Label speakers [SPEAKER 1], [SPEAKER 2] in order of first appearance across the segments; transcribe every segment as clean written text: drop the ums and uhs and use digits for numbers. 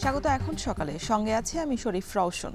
[SPEAKER 1] স্বাগত এখন সকালে, সঙ্গে আছে আমি শরীফ রওশন।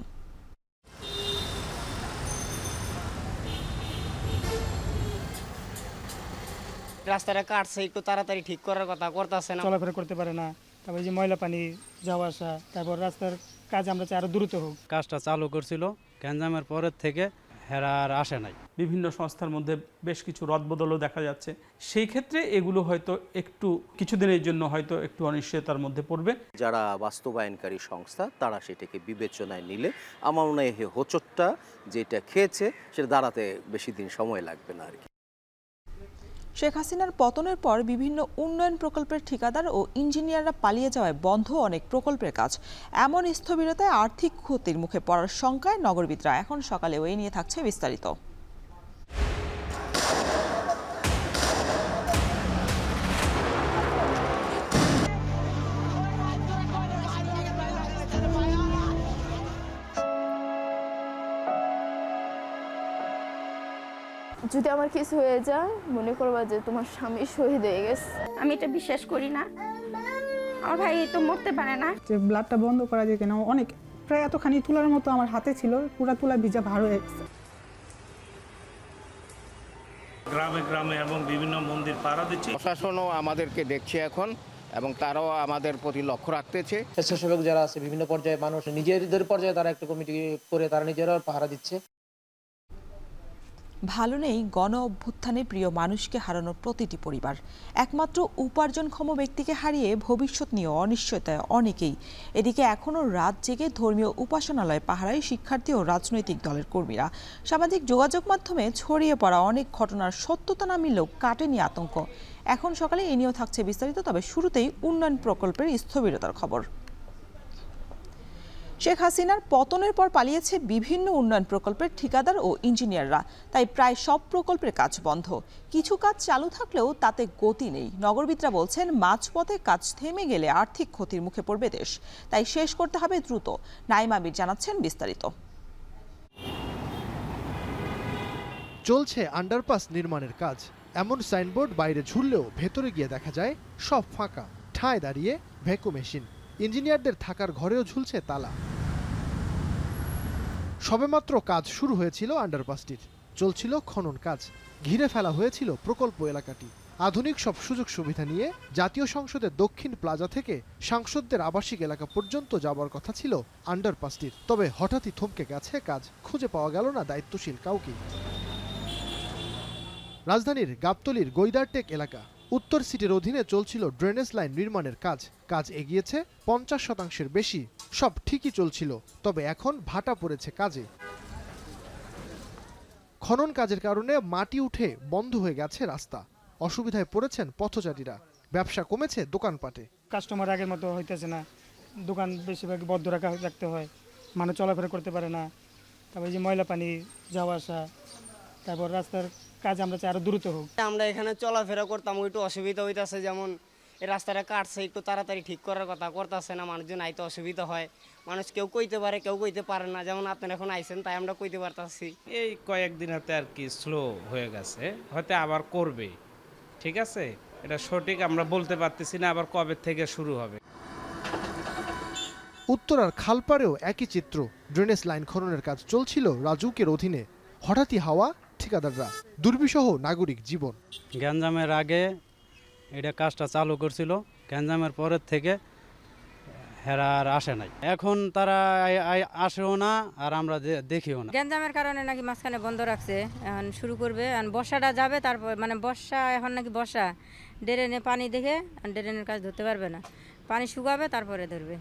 [SPEAKER 2] রাস্তাটা কাটছে, একটু তাড়াতাড়ি ঠিক করার কথা করতেছে না,
[SPEAKER 3] চলাফেরা করতে পারে না। তারপর যে ময়লা পানি যাওয়া আসা, তারপর রাস্তার কাজ আমরা চাই আরো দ্রুত হোক।
[SPEAKER 4] কাজটা চালু করছিল, গ্যাঞ্জামের পরের থেকে হেরা আর আসে নাই।
[SPEAKER 5] বিভিন্ন সংস্থার মধ্যে বেশ কিছু রদবদলও দেখা যাচ্ছে। সেই ক্ষেত্রে এগুলো হয়তো একটু কিছুদিনের জন্য হয়তো একটু অনিশ্চয়তার মধ্যে পড়বে।
[SPEAKER 6] যারা বাস্তবায়নকারী সংস্থা তারা সেটাকে বিবেচনায় নিলে আমার মনে হয় হোঁচটটা যেটা খেয়েছে সেটা দাঁড়াতে বেশি দিন সময় লাগবে না আর কি।
[SPEAKER 1] শেখ হাসিনার পতনের পর বিভিন্ন উন্নয়ন প্রকল্পের ঠিকাদার ও ইঞ্জিনিয়াররা পালিয়ে যাওয়ায় বন্ধ অনেক প্রকল্পের কাজ। এমন স্থবিরতায় আর্থিক ক্ষতির মুখে পড়ার শঙ্কায় নগরবিদরা। এখন সকালেও এই নিয়ে থাকছে বিস্তারিত।
[SPEAKER 7] যদি আমার কিছু হয়ে যায় মনে করবা যে তোমার স্বামী শহীদ হয়ে গেছে।
[SPEAKER 8] আমি এটা বিশ্বাস করি না, আমার ভাই তো মরতে পারে না।
[SPEAKER 9] যে ব্লাডটা বন্ধ করা যায় কিনা, অনেক প্রায় এতখানি তুলার মতো আমার হাতে ছিল, পুরা তুলা ভিজা ভার হয়ে গেছে।
[SPEAKER 10] গ্রামে গ্রামে এবং বিভিন্ন মন্দির পাহারা দিচ্ছে।
[SPEAKER 11] প্রশাসনও আমাদেরকে দেখছে এখন এবং তারাও আমাদের প্রতি লক্ষ্য রাখতেছে।
[SPEAKER 12] স্বেচ্ছাসেবক যারা আছে বিভিন্ন পর্যায়ে মানুষ নিজেদের পর্যায়ে তারা একটা কমিটি করে তারা নিজেরাও পাহারা দিচ্ছে।
[SPEAKER 1] ভালো নেই গণ অভ্যুত্থানে প্রিয় মানুষকে হারানোর প্রতিটি পরিবার। একমাত্র উপার্জনক্ষম ব্যক্তিকে হারিয়ে ভবিষ্যৎ নিয়ে অনিশ্চয়তায় অনেকেই। এদিকে এখনও রাত জেগে ধর্মীয় উপাসনালয় পাহারায় শিক্ষার্থী ও রাজনৈতিক দলের কর্মীরা। সামাজিক যোগাযোগ মাধ্যমে ছড়িয়ে পড়া অনেক ঘটনার সত্যতা না মিললেও কাটেনি আতঙ্ক। এখন সকালে এ নিয়েও থাকছে বিস্তারিত, তবে শুরুতেই উন্নয়ন প্রকল্পের স্থবিরতার খবর। শেখ হাসিনার পতনের পর পালিয়েছে বিভিন্ন উন্নয়ন প্রকল্পের ঠিকাদার ও ইঞ্জিনিয়াররা। তাই প্রায় সব প্রকল্পের কাজ বন্ধ। কিছু কাজ চালু থাকলেও তাতে গতি নেই। নগরবিদরা বলছেন মাঝপথে কাজ থেমে গেলে আর্থিক ক্ষতির মুখে পড়বে দেশ। তাই শেষ করতে হবে দ্রুত। নাইমা আমির জানাচ্ছেন বিস্তারিত।
[SPEAKER 13] চলছে আন্ডারপাস নির্মাণের কাজ। এমন সাইনবোর্ড বাইরে ঝুললেও ভেতরে গিয়ে দেখা যায় সব ফাঁকা, ঠায় দাঁড়িয়ে ভ্যাকুম মেশিন। ইঞ্জিনিয়ারদের থাকার ঘরেও ঝুলছে তালা। সবেমাত্র কাজ শুরু হয়েছিল আন্ডারপাসটির, চলছিল খনন কাজ, ঘিরে ফেলা হয়েছিল প্রকল্প এলাকাটি। আধুনিক সব সুযোগ সুবিধা নিয়ে জাতীয় সংসদের দক্ষিণ প্লাজা থেকে সাংসদদের আবাসিক এলাকা পর্যন্ত যাবার কথা ছিল আন্ডারপাসটির। তবে হঠাৎই থমকে গেছে কাজ, খুঁজে পাওয়া গেল না দায়িত্বশীল কাউকে। রাজধানীর গাবতলীর গৈদারটেক এলাকা উত্তর সিটির অধীনে চলছিল ড্রেনেজ লাইন নির্মাণের কাজ। কাজ এগিয়েছে 50% বেশি, সব ঠিকই চলছিল। তবে এখন ভাটা পড়েছে কাজে। খনন কাজের কারণে মাটি উঠে বন্ধ হয়ে গেছে রাস্তা। অসুবিধায় পড়েছেন পথচারীরা। ব্যবসা কমেছে দোকানপাটে।
[SPEAKER 3] কাস্টমার আগের মতো হইতেছে না, দোকান বেশিরভাগ বদ্ধ রাখতে হয়, মানুষ চলাফেরা করতে পারে না। তারপর যে ময়লা পানি যাওয়া আসা, তারপর রাস্তার কাজ আমরা চাই আরো দ্রুত হোক।
[SPEAKER 2] আমরা এখানে চলাফেরা করতাম, একটু অসুবিধা হইতেছে। যেমন এই রাস্তাটা কাটছে, একটু তাড়াতাড়ি ঠিক করার কথা করতেছে না, মানুষজন আইতে অসুবিধা হয়। মানুষ কেউ কইতে পারে, কেউ কইতে পারে না। যেমন আপনারা এখন আইছেন, তাই আমরা কইতে পারতাছি।
[SPEAKER 10] এই কয়েকদিন হাতে আর কি স্লো হয়ে গেছে, হয়তো আবার করবে। ঠিক আছে, এটা সঠিক আমরা বলতে পারতেছি না আবার কবে থেকে শুরু হবে।
[SPEAKER 13] উত্তরার খালপাড়েও একই চিত্র। ড্রেনেজ লাইন খননের কাজ চলছিল রাজউকের অধীনে। হঠাৎই হাওয়া ঠিকাদাররা, দুর্বিষহ নাগরিক জীবন।
[SPEAKER 4] গ্যাঞ্জামের আগে এটা কাজটা চালু করছিল, গ্যাঞ্জামের পরের থেকে হেরা আর আসে নাই। এখন তারা আসেও না আর আমরা দেখিও না।
[SPEAKER 8] গ্যাঞ্জামের কারণে নাকি মাঝখানে বন্ধ রাখছে, এখন শুরু করবে। বর্ষাটা যাবে, তারপর মানে বর্ষা এখন নাকি বর্ষা ড্রেনে পানি দেখে ড্রেনের কাজ ধরতে পারবে না, পানি শুকাবে তারপরে ধরবে।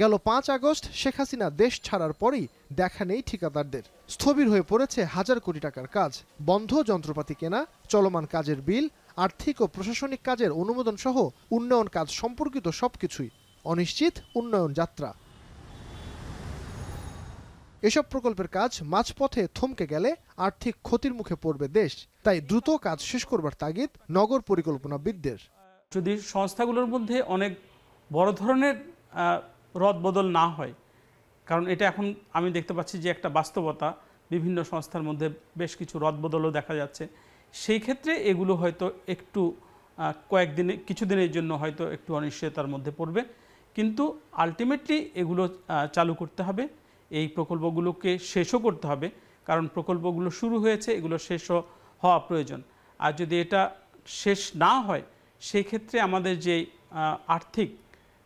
[SPEAKER 13] গেল 5 আগস্ট শেখ হাসিনা দেশ ছাড়ার পরই দেখা নেই ঠিকাদারদের। স্থবির হয়ে পড়েছে হাজার কোটি টাকার কাজ, বন্ধ যন্ত্রপাতি কেনা, চলমান কাজের বিল, আর্থিক ও প্রশাসনিক কাজের অনুমোদন সহ উন্নয়ন কাজ সম্পর্কিত সবকিছুই। অনিশ্চিত উন্নয়ন যাত্রা। এসব প্রকল্পের কাজ মাঝপথে থমকে গেলে আর্থিক ক্ষতির মুখে পড়বে দেশ। তাই দ্রুত কাজ শেষ করবার তাগিদ নগর পরিকল্পনাবিদদের।
[SPEAKER 5] যদি সংস্থাগুলোর মধ্যে অনেক বড় ধরনের রদবদল না হয়, কারণ এটা এখন আমি দেখতে পাচ্ছি যে একটা বাস্তবতা, বিভিন্ন সংস্থার মধ্যে বেশ কিছু রদবদলও দেখা যাচ্ছে। সেই ক্ষেত্রে এগুলো হয়তো একটু কিছুদিনের জন্য হয়তো একটু অনিশ্চয়তার মধ্যে পড়বে, কিন্তু আলটিমেটলি এগুলো চালু করতে হবে, এই প্রকল্পগুলোকে শেষও করতে হবে, কারণ প্রকল্পগুলো শুরু হয়েছে, এগুলো শেষও হওয়া প্রয়োজন। আর যদি এটা শেষ না হয় সেই ক্ষেত্রে আমাদের যে আর্থিক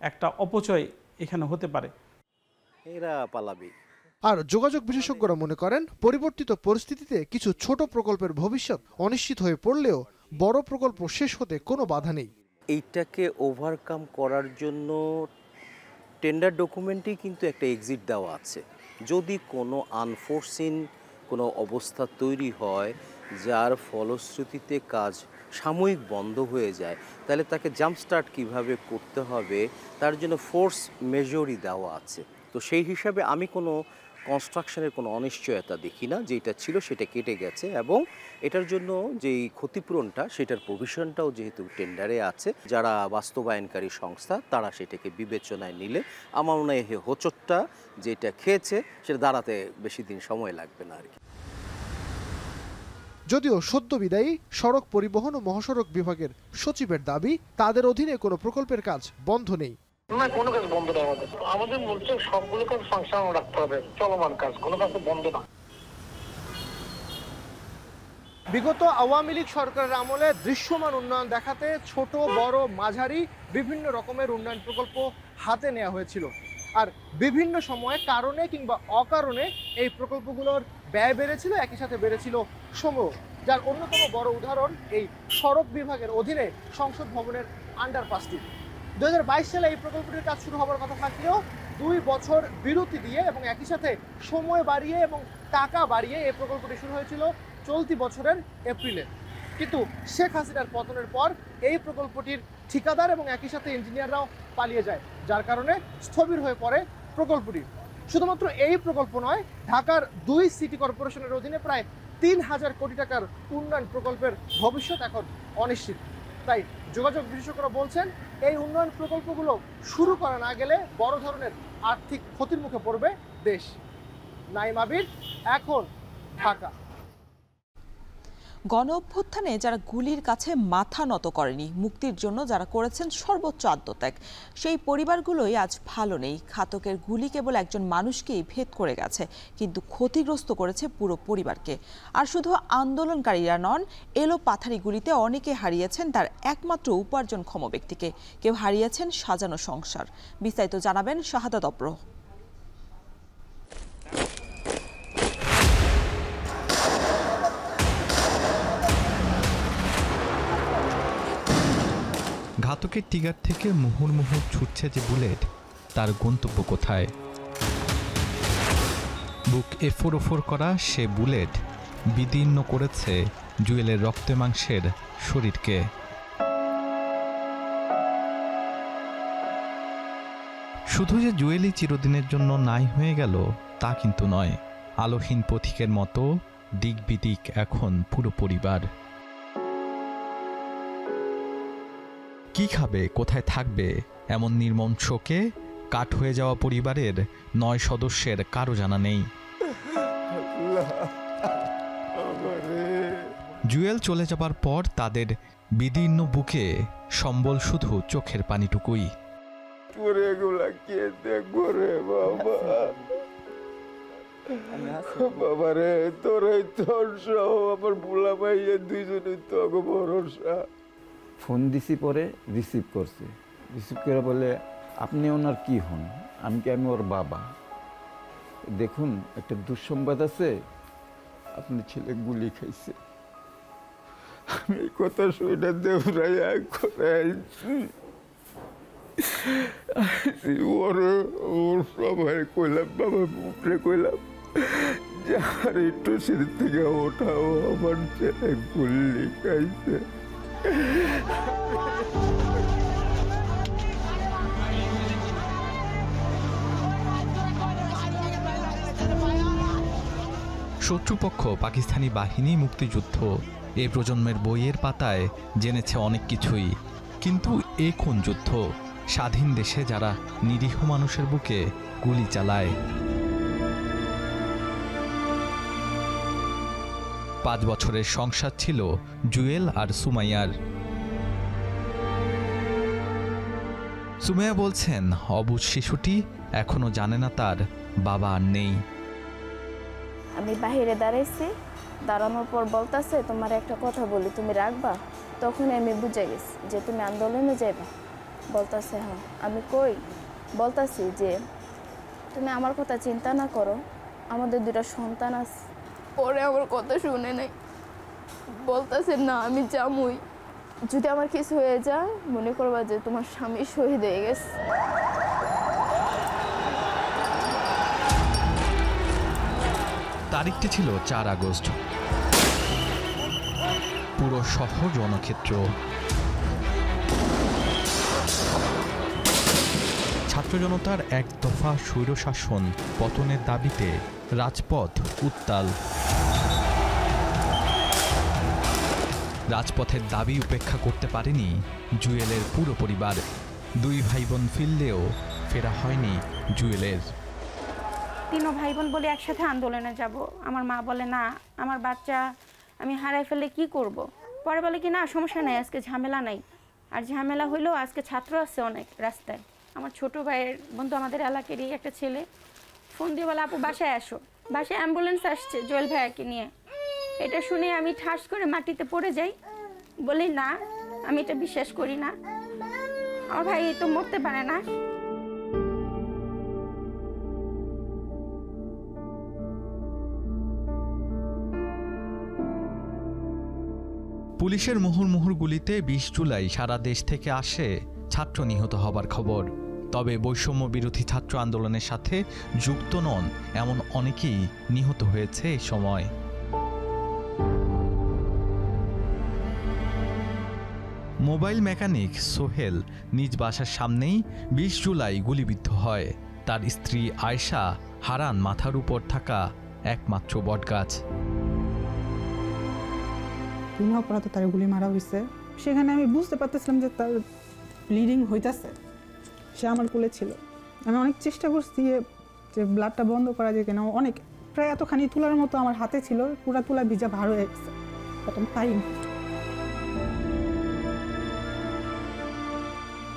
[SPEAKER 5] একটা অপচয় এখানে হতে পারে।
[SPEAKER 6] এরা পালাবে।
[SPEAKER 13] আর যোগাযোগ বিশেষজ্ঞরা মনে করেন পরিবর্তিত পরিস্থিতিতে কিছু ছোট প্রকল্পের ভবিষ্যৎ অনিশ্চিত হয়ে পড়লেও বড় প্রকল্প শেষ হতে কোনো বাধা নেই।
[SPEAKER 6] এইটাকে ওভারকাম করার জন্য টেন্ডার ডকুমেন্টেই কিন্তু একটা এক্সিট দেওয়া আছে। যদি কোনো আনফোরসিন কোনো অবস্থা তৈরি হয় যার ফলশ্রুতিতে কাজ সাময়িক বন্ধ হয়ে যায়, তাহলে তাকে জাম্প স্টার্ট কীভাবে করতে হবে তার জন্য ফোর্স মেজরই দেওয়া আছে। তো সেই হিসাবে আমি কোনো কনস্ট্রাকশনের কোনো অনিশ্চয়তা দেখি না, যেটা ছিল সেটা কেটে গেছে, এবং এটার জন্য যেই ক্ষতিপূরণটা সেটার প্রভিশনটাও যেহেতু টেন্ডারে আছে, যারা বাস্তবায়নকারী সংস্থা তারা সেটাকে বিবেচনায় নিলে আমার মনে হয় হোঁচটটা যেটা খেয়েছে সেটা দাঁড়াতে বেশি দিন সময় লাগবে না আর কি।
[SPEAKER 13] যদিও সদ্য বিদায়ী সড়ক পরিবহন ও মহাসড়ক বিভাগের সচিবের দাবি, তাদের অধীনে কোনো প্রকল্পের কাজ বন্ধ নেই।
[SPEAKER 14] না, কোনো কাজ বন্ধ নেই। আমাদের বলছে সবগুলো কাজ ফাংশন রাখতে হবে, চলমান কাজ, কোনো কাজ বন্ধ না।
[SPEAKER 13] বিগত আওয়ামী লীগ সরকারের আমলে দৃশ্যমান উন্নয়ন দেখাতে ছোট বড় মাঝারি বিভিন্ন রকমের উন্নয়ন প্রকল্প হাতে নেওয়া হয়েছিল, আর বিভিন্ন সময়ে কারণে কিংবা অকারণে এই প্রকল্পগুলোর ব্যয় বেড়েছিল, একই সাথে বেড়েছিল সময়, যার অন্যতম বড় উদাহরণ এই সড়ক বিভাগের অধীনে সংসদ ভবনের আন্ডারপাসটি। 2022 সালে এই প্রকল্পটির কাজ শুরু হওয়ার কথা থাকলেও 2 বছর বিরতি দিয়ে এবং একই সাথে সময় বাড়িয়ে এবং টাকা বাড়িয়ে এই প্রকল্পটি শুরু হয়েছিল চলতি বছরের এপ্রিলে। কিন্তু শেখ হাসিনার পতনের পর এই প্রকল্পটির ঠিকাদার এবং একই সাথে ইঞ্জিনিয়াররাও পালিয়ে যায়, যার কারণে স্থবির হয়ে পড়ে প্রকল্পটি। শুধুমাত্র এই প্রকল্প নয়, ঢাকার 2 সিটি কর্পোরেশনের অধীনে প্রায় 3000 কোটি টাকার উন্নয়ন প্রকল্পের ভবিষ্যৎ এখন অনিশ্চিত। তাই যোগাযোগ বিশেষজ্ঞরা বলছেন, এই উন্নয়ন প্রকল্পগুলো শুরু করা না গেলে বড় ধরনের আর্থিক ক্ষতির মুখে পড়বে দেশ। নাইম আবির, এখন, ঢাকা।
[SPEAKER 1] গণ অভ্যুত্থানে যারা গুলির কাছে মাথা নত করেনি, মুক্তির জন্য যারা করেছেন সর্বোচ্চ আত্মত্যাগ, সেই পরিবারগুলোই আজ ভালো নেই। ঘাতকের গুলি কেবল একজন মানুষকেই ভেদ করে গেছে, কিন্তু ক্ষতিগ্রস্ত করেছে পুরো পরিবারকে। আর শুধু আন্দোলনকারীরা নন, এলো পাথারি গুলিতে অনেকে হারিয়েছেন তার একমাত্র উপার্জনক্ষম ব্যক্তিকে, কেউ হারিয়েছেন সাজানো সংসার। বিস্তারিত জানাবেন শাহাদাত অপর।
[SPEAKER 15] ঘাতকের টিগার থেকে মুহুর্মুহু ছুটছে যে বুলেট, তার গন্তব্য কোথায়? বুক এফোর করা সে বুলেট বিদীর্ণ করেছে জুয়েলের রক্তে মাংসের শরীরকে। শুধু যে জুয়েলই চিরদিনের জন্য নাই হয়ে গেল তা কিন্তু নয়, আলোহীন পথিকের মতো দিক বিদিক এখন পুরো পরিবার। কি খাবে, কোথায় থাকবে, এমন নির্মম শোকে কাঠ হয়ে যাওয়া পরিবারের 9 সদস্যের কারো জানা নেই। জুয়েল চলে যাবার পর তাদের বিদীর্ণ বুকে সম্বল শুধু চোখের পানিটুকুই।
[SPEAKER 16] বাবারে, তোরাই তোর সহ আমার বুলা ভাইয়া দুইজনে তো ভরসা। ফোন দিছি, পরে রিসিভ করছে, রিসিভ করে বলে আপনি ওনার কি হন? আমি ওর বাবা। দেখুন, একটা দুঃসংবাদ আছে, আপনার ছেলে গুলি খাইছে। আমি এই কথা শুনে দেবরাইয়া করে আইছি, ওর সবাই কইলাম, বাবা উপরে কইলাম যার একটু সিঁড়ি থেকে ওঠাও, আমার ছেলে গুলি খাইছে।
[SPEAKER 15] শত্রুপক্ষ পাকিস্তানি বাহিনী, মুক্তিযুদ্ধ, এ প্রজন্মের বইয়ের পাতায় জেনেছে অনেক কিছুই, কিন্তু এ কোন যুদ্ধ? স্বাধীন দেশে যারা নিরীহ মানুষের বুকে গুলি চালায়। 5 বছরের সংসার ছিল জুয়েল আর সুমাইয়ার। সুমাইয়া বলছেন অবুঝ শিশুটি এখনো জানে না তার বাবা আর নেই।
[SPEAKER 7] আমি বাহিরে দাঁড়াইছি, দাঁড়ানোর পর বলতাছে তোমার একটা কথা বলি, তুমি রাখবা? তখন আমি বুঝে গেছি যে তুমি আন্দোলনে যাইবা। বলতাছে হ্যাঁ। আমি কই? বলতাছি যে তুমি আমার কথা চিন্তা না করো, আমাদের 2টা সন্তান আছে। পরে আমার কথা শুনে নাই, বলতাছে না আমি যামই, যদি আমার কিছু হয়ে যায় মনে করবা যে তোমার স্বামী শহীদ হয়ে গেছে।
[SPEAKER 15] তারিখটি ছিল 4 আগস্ট। পুরো শহর রণক্ষেত্র। ছাত্র জনতার এক দফা স্বৈরশাসন পতনের দাবিতে রাজপথ উত্তাল। রাজপথের দাবি উপেক্ষা করতে পারেনি জুয়েলের পুরো পরিবার। 2 ভাই বোন ফিরলেও ফেরা হয়নি জুয়েলের।
[SPEAKER 17] 3 ভাই বোন বলে একসাথে আন্দোলনে যাব। আমার মা বলে না, আমার বাচ্চা আমি হারাই ফেললে কি করব। পরে বলে কি না সমস্যা নাই, আজকে ঝামেলা নাই। আর ঝামেলা হইলেও আজকে ছাত্র আছে অনেক রাস্তায়। আমার ছোট ভাইয়ের বন্ধু আমাদের এলাকারই একটা ছেলে ফোন দিয়ে বলে আপু বাসায় আসো, বাসায় অ্যাম্বুলেন্স আসছে জুয়েল ভাইয়াকে নিয়ে। এটা শুনে আমি ঠাস করে মাটিতে পড়ে যাই, বলি না আমি এটা বিশ্বাস করি না, আমার ভাই তো মরতে পারে না।
[SPEAKER 15] পুলিশের মুহুর্মুহুর গুলিতে 20 জুলাই সারা দেশ থেকে আসে ছাত্র নিহত হবার খবর। তবে বৈষম্য বিরোধী ছাত্র আন্দোলনের সাথে যুক্ত নন এমন অনেকেই নিহত হয়েছে এই সময়। মোবাইল মেকানিক সোহেল নিজ বাসার সামনেই 20 জুলাই গুলিবিদ্ধ হয়। তার স্ত্রী আয়শা হারান মাথার উপর থাকা একমাত্র বটগাছ।
[SPEAKER 9] কোনো অপরাধে তার গুলি মারা হয়েছে। সেখানে আমি বুঝতে পারতেছিলাম যে তার ব্লিডিং হইতেছে। সে আমার কোলে ছিল। আমি অনেক চেষ্টা করছি যে ব্লাডটা বন্ধ করা যায় কিনা। অনেক প্রায় এতখানি তুলার মতো আমার হাতে ছিল, পুরা তুলা ভিজা ভার হয়ে গেছে। তখন পাইনি।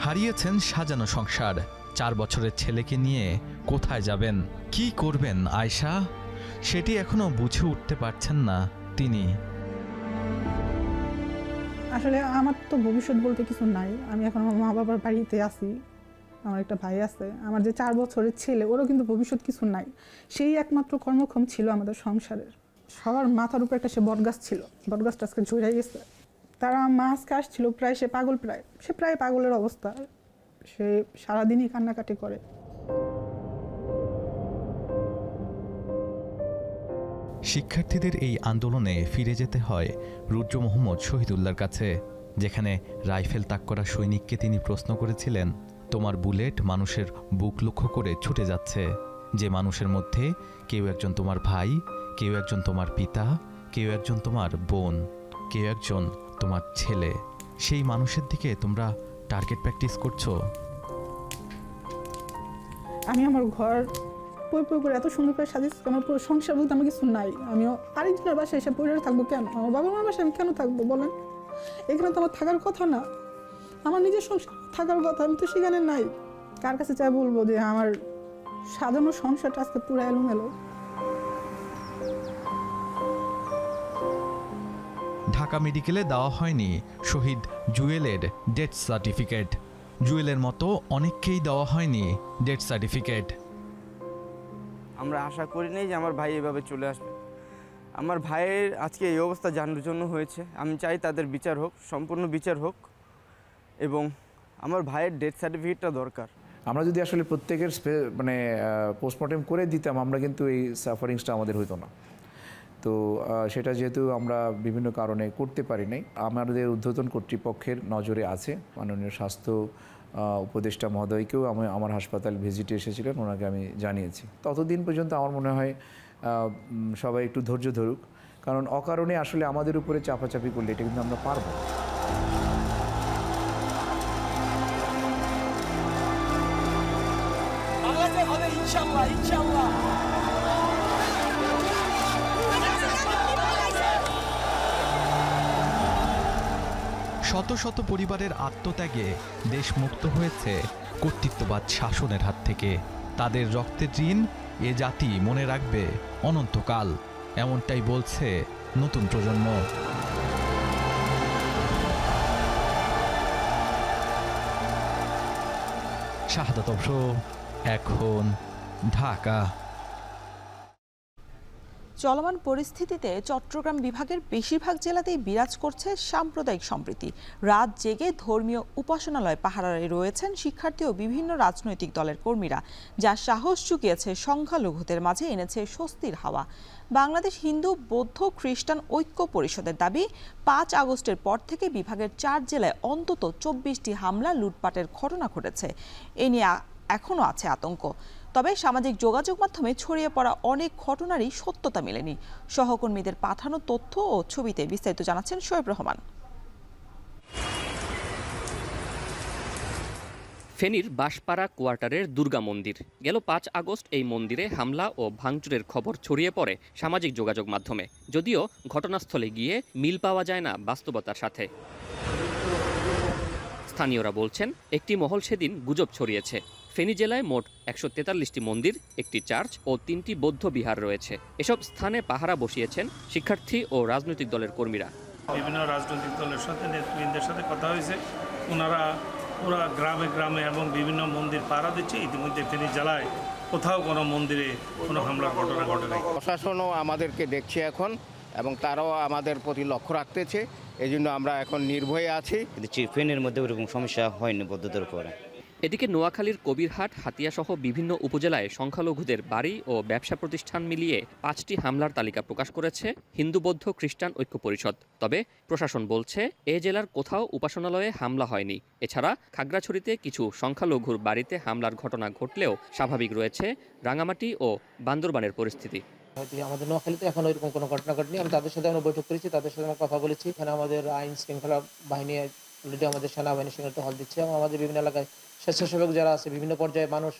[SPEAKER 15] হারিয়েছেন সাজানো সংসার। 4 বছরের ছেলেকে নিয়ে কোথায় যাবেন, কি করবেন আয়শা, সেটি এখনো বুঝে উঠতে পারছেন না তিনি।
[SPEAKER 9] আসলে আমার তো ভবিষ্যৎ বলতে কিছু নাই। আমি এখন আমার মা বাবার বাড়িতে আছি। আমার একটা ভাই আছে, আমার যে 4 বছরের ছেলে, ওরও কিন্তু ভবিষ্যৎ কিছু নাই। সেই একমাত্র কর্মক্ষম ছিল আমাদের সংসারের। সবার মাথার উপর একটা সে বটগাছ ছিল, বটগাছটা আজকে ঝরে গেছে। তারা মা আজকে আসছিল, প্রায় সে পাগল, সে প্রায় পাগলের অবস্থা। সে সারাদিনই কান্নাকাটি করে।
[SPEAKER 15] শিক্ষার্থীদের এই আন্দোলনে ফিরে যেতে হয় রুদ্র মোহাম্মদ শহীদুল্লাহর কাছে, যেখানে রাইফেল তাক করা সৈনিককে তিনি প্রশ্ন করেছিলেন, তোমার বুলেট মানুষের বুক লক্ষ্য করে ছুটে যাচ্ছে, যে মানুষের মধ্যে কেউ একজন তোমার ভাই, কেউ একজন তোমার পিতা, কেউ একজন তোমার বোন, কেউ একজন তোমার ছেলে, সেই মানুষের দিকে তোমরা টার্গেট প্র্যাকটিস করছো।
[SPEAKER 9] আমি আমার ঘর পই করে এত সুন্দর করে সাজিয়েছি, আমার পুরো সংসার বলতে আমার কিছু নাই। আমিও আরেকজনের বাসায় এসে পড়ে থাকবো কেন? আমার বাবা মার বাসায় আমি কেন থাকবো বলেন? এখানে তো আমার থাকার কথা না, আমার নিজের সংসার থাকার কথা। আমি তো সেখানে নাই। কার কাছে চাই বলবো যে আমার সাজানো সংসারটা আজকে পুরো এলোমেলো।
[SPEAKER 15] ঢাকা মেডিকেলে দেওয়া হয়নি শহীদ জুয়েলের ডেথ সার্টিফিকেট। জুয়েলের মতো অনেককেই দেওয়া হয়নি ডেথ সার্টিফিকেট।
[SPEAKER 18] আমরা আশা করি নাই যে আমার ভাই এভাবে চলে আসবে। আমার ভাইয়ের আজকে এই অবস্থা জানার জন্য হয়েছে। আমি চাই তাদের বিচার হোক, সম্পূর্ণ বিচার হোক, এবং আমার ভাইয়ের ডেথ সার্টিফিকেটটা দরকার।
[SPEAKER 19] আমরা যদি আসলে প্রত্যেকের মানে পোস্টমর্টেম করে দিতাম, আমরা কিন্তু এই সাফারিংসটা আমাদের হইতো না। তো সেটা যেহেতু আমরা বিভিন্ন কারণে করতে পারি নাই, আমাদের ঊর্ধ্বতন কর্তৃপক্ষের নজরে আছে। মাননীয় স্বাস্থ্য উপদেষ্টা মহোদয়কেও আমি আমার হাসপাতাল ভিজিটে এসেছিলেন, ওনাকে আমি জানিয়েছি। ততদিন পর্যন্ত আমার মনে হয় সবাই একটু ধৈর্য ধরুক, কারণ অকারণে আসলে আমাদের উপরে চাপাচাপি করলে এটা কিন্তু আমরা পারবো।
[SPEAKER 15] শত শত পরিবারের আত্মত্যাগে দেশ মুক্ত হয়েছে কর্তৃত্ববাদ শাসনের হাত থেকে। তাদের রক্তের ঋণ এ জাতি মনে রাখবে অনন্তকাল, এমনটাই বলছে নতুন প্রজন্ম। শাহাদাত অফরোজ, এখন ঢাকা।
[SPEAKER 1] চলমান পরিস্থিতিতে চট্টগ্রাম বিভাগের বেশিরভাগ জেলাতেই বিরাজ করছে সাম্প্রদায়িক সম্প্রীতি। রাত জেগে ধর্মীয় উপাসনালয় পাহারায় রয়েছেন শিক্ষার্থী ও বিভিন্ন রাজনৈতিক দলের কর্মীরা, যা সাহস জুগিয়েছে সংখ্যালঘুদের মাঝে, এনেছে স্বস্তির হাওয়া। বাংলাদেশ হিন্দু বৌদ্ধ খ্রিস্টান ঐক্য পরিষদের দাবি, 5 আগস্টের পর থেকে বিভাগের 4 জেলায় অন্তত 24টি হামলা লুটপাটের ঘটনা ঘটেছে। এ নিয়ে এখনও আছে আতঙ্ক। তবে সামাজিক যোগাযোগ মাধ্যমে ছড়িয়ে পড়া অনেক ঘটনারই সত্যতা মেলেনি। সহকর্মীদের পাঠানো তথ্য ও ছবিতে বিস্তারিত জানাচ্ছেন শোয়েব রহমান।
[SPEAKER 20] ফেনীর বাঁশপাড়া কোয়ার্টারের দুর্গা মন্দির। গেল 5 আগস্ট এই মন্দিরে হামলা ও ভাঙচুরের খবর ছড়িয়ে পড়ে সামাজিক যোগাযোগ মাধ্যমে, যদিও ঘটনাস্থলে গিয়ে মিল পাওয়া যায় না বাস্তবতার সাথে। স্থানীয়রা বলছেন, একটি মহল সেদিন গুজব ছড়িয়েছে। ফেনী জেলায় মোট 143টি মন্দির, একটি চার্চ ও 3টি বৌদ্ধ বিহার রয়েছে। এসব স্থানে পাহারা বসিয়েছেন শিক্ষার্থী ও রাজনৈতিক দলের কর্মীরা।
[SPEAKER 21] বিভিন্ন রাজনৈতিক দলের সাথে নেতৃবৃন্দের সাথে কথা হয়েছে, ওনারা পুরা গ্রামে গ্রামে এবং বিভিন্ন মন্দির পাহারা দিচ্ছে। ইতিমধ্যে ফেনী জেলায় কোথাও কোনো মন্দিরে কোনো হামলার ঘটনা ঘটে নাই।
[SPEAKER 11] প্রশাসনও আমাদেরকে দেখছে এখন, এবং তারাও আমাদের প্রতি লক্ষ্য রাখতেছে। এই জন্য আমরা এখন নির্ভয়ে আছি।
[SPEAKER 22] ফেনীর মধ্যে ওরকম সমস্যা হয়নি বৌদ্ধদের উপরে।
[SPEAKER 20] এদিকে নোয়াখালীর কবিরহাট, হাতিয়াসহ বিভিন্ন উপজেলায় সংখ্যালঘুদের বাড়ি ও ব্যবসা প্রতিষ্ঠান মিলিয়ে 5টি হামলার তালিকা প্রকাশ করেছে হিন্দু বৌদ্ধ খ্রিস্টান ঐক্য পরিষদ। তবে প্রশাসন বলছে, এ জেলার কোথাও উপাসনালয়ে হামলা হয়নি। এছাড়া খাগড়াছড়িতে কিছু সংখ্যালঘুর বাড়িতে হামলার ঘটনা ঘটলেও স্বাভাবিক রয়েছে রাঙামাটি ও বান্দরবানের পরিস্থিতি।
[SPEAKER 12] আমাদের নোয়াখালীতে এখন ওইরকম কোনো ঘটনা ঘটেনি। আমি তাদের সাথে বৈঠক করেছি, তাদের সাথে আমরা কথা বলেছি। এখানে আমাদের আইন শৃঙ্খলা বাহিনী অলরেডি আমাদের সেনাবাহিনী সেখানে হল দিচ্ছে, এবং আমাদের বিভিন্ন এলাকায় স্বেচ্ছাসেবক যারা আছে বিভিন্ন পর্যায়ে মানুষ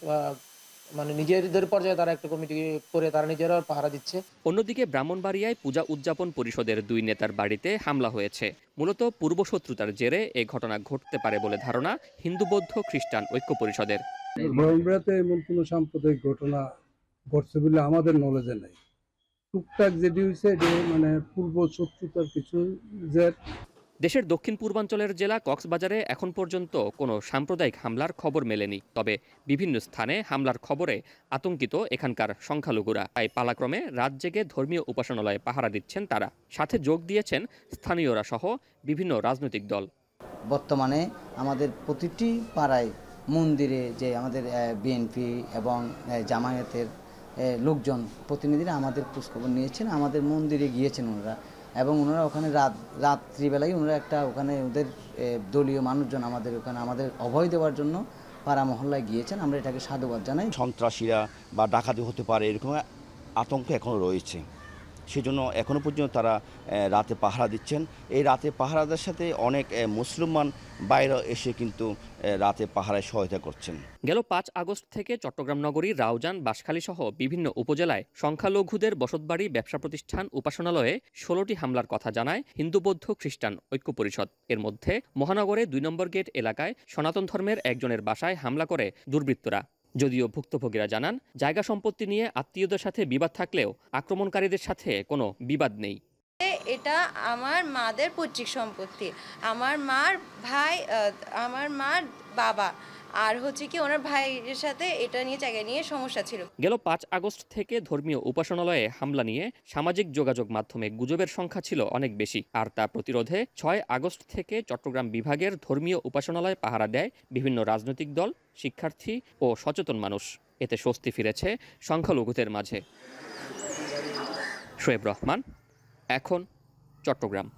[SPEAKER 12] মানে নিজেদের পর্যায়ে তারা একটা কমিটি করে তারা নিজেরা পাহারা দিচ্ছে।
[SPEAKER 20] অন্যদিকে ব্রাহ্মণবাড়িয়ায় পূজা উদযাপন পরিষদের 2 নেতার বাড়িতে হামলা হয়েছে। মূলত পূর্বশত্রুতার জেরে এই ঘটনা ঘটতে পারে বলে ধারণা হিন্দু বৌদ্ধ খ্রিস্টান ঐক্য পরিষদের।
[SPEAKER 23] ব্রাহ্মণবাড়িয়াতে এমন কোনো সাম্প্রদায়িক ঘটনা ঘটছে বলে আমাদের নলেজে নেই। টুকটাক যেটি হয়েছে এটি মানে পূর্বশত্রুতার কিছু যে।
[SPEAKER 20] দেশের দক্ষিণ পূর্বাঞ্চলের জেলা কক্সবাজারে এখন পর্যন্ত কোনো সাম্প্রদায়িক হামলার খবর মেলেনি। তবে বিভিন্ন স্থানে হামলার খবরে আতঙ্কিত এখানকার সংখ্যালঘুরা। তাই পালাক্রমে রাত জেগে ধর্মীয় উপাসনালয়ে পাহারা দিচ্ছেন তারা। সাথে যোগ দিয়েছেন স্থানীয়রা সহ বিভিন্ন রাজনৈতিক দল।
[SPEAKER 24] বর্তমানে আমাদের প্রতিটি পাড়ায় মন্দিরে যে আমাদের বিএনপি এবং জামায়াতের লোকজন প্রতিনিধিরা আমাদের খোঁজখবর নিয়েছেন, আমাদের মন্দিরে গিয়েছেন ওনারা, এবং ওনারা ওখানে রাত্রিবেলায় ওনারা একটা ওখানে ওদের দলীয় মানুষজন আমাদের ওখানে আমাদের অভয় দেওয়ার জন্য পাড়া মহল্লায় গিয়েছেন। আমরা এটাকে সাধুবাদ জানাই।
[SPEAKER 25] সন্ত্রাসীরা বা ডাকাতি হতে পারে এরকম আতঙ্ক এখনও রয়েছে, সেজন্য এখনও পর্যন্ত তারা রাতে পাহারা দিচ্ছেন। এই রাতে পাহারাদের সাথে অনেক মুসলমান বাইরে এসে কিন্তু রাতে পাহারায় সহায়তা করছেন।
[SPEAKER 20] গেল 5 আগস্ট থেকে চট্টগ্রাম নগরীর রাউজান, বাঁশখালী সহ বিভিন্ন উপজেলায় সংখ্যালঘুদের বসতবাড়ি, ব্যবসা প্রতিষ্ঠান, উপাসনালয়ে 16টি হামলার কথা জানায় হিন্দু বৌদ্ধ খ্রিস্টান ঐক্য পরিষদ। এর মধ্যে মহানগরে 2 নম্বর গেট এলাকায় সনাতন ধর্মের একজনের বাসায় হামলা করে দুর্বৃত্তরা। যদিও ভুক্তভোগীরা জানান, জায়গা সম্পত্তি নিয়ে আত্মীয়দের সাথে বিবাদ থাকলেও আক্রমণকারীদের সাথে কোনো বিবাদ নেই।
[SPEAKER 26] এটা আমার মাদের পৈতৃক সম্পত্তি। আমার মার ভাই, আমার মার বাবা আর হচ্ছে কি ওনার ভাইয়ের সাথে এটা নিয়ে জায়গা নিয়ে সমস্যা ছিল।
[SPEAKER 20] গেল 5 আগস্ট থেকে ধর্মীয় উপাসনালয়ে হামলা নিয়ে সামাজিক যোগাযোগ মাধ্যমে গুজবের সংখ্যা ছিল অনেক বেশি। আর তা প্রতিরোধে 6 আগস্ট থেকে চট্টগ্রাম বিভাগের ধর্মীয় উপাসনালয়ে পাহারা দেয় বিভিন্ন রাজনৈতিক দল, শিক্ষার্থী ও সচেতন মানুষ। এতে স্বস্তি ফিরেছে সংখ্যালঘুদের মাঝে। শোয়েব রহমান, এখন চট্টগ্রাম।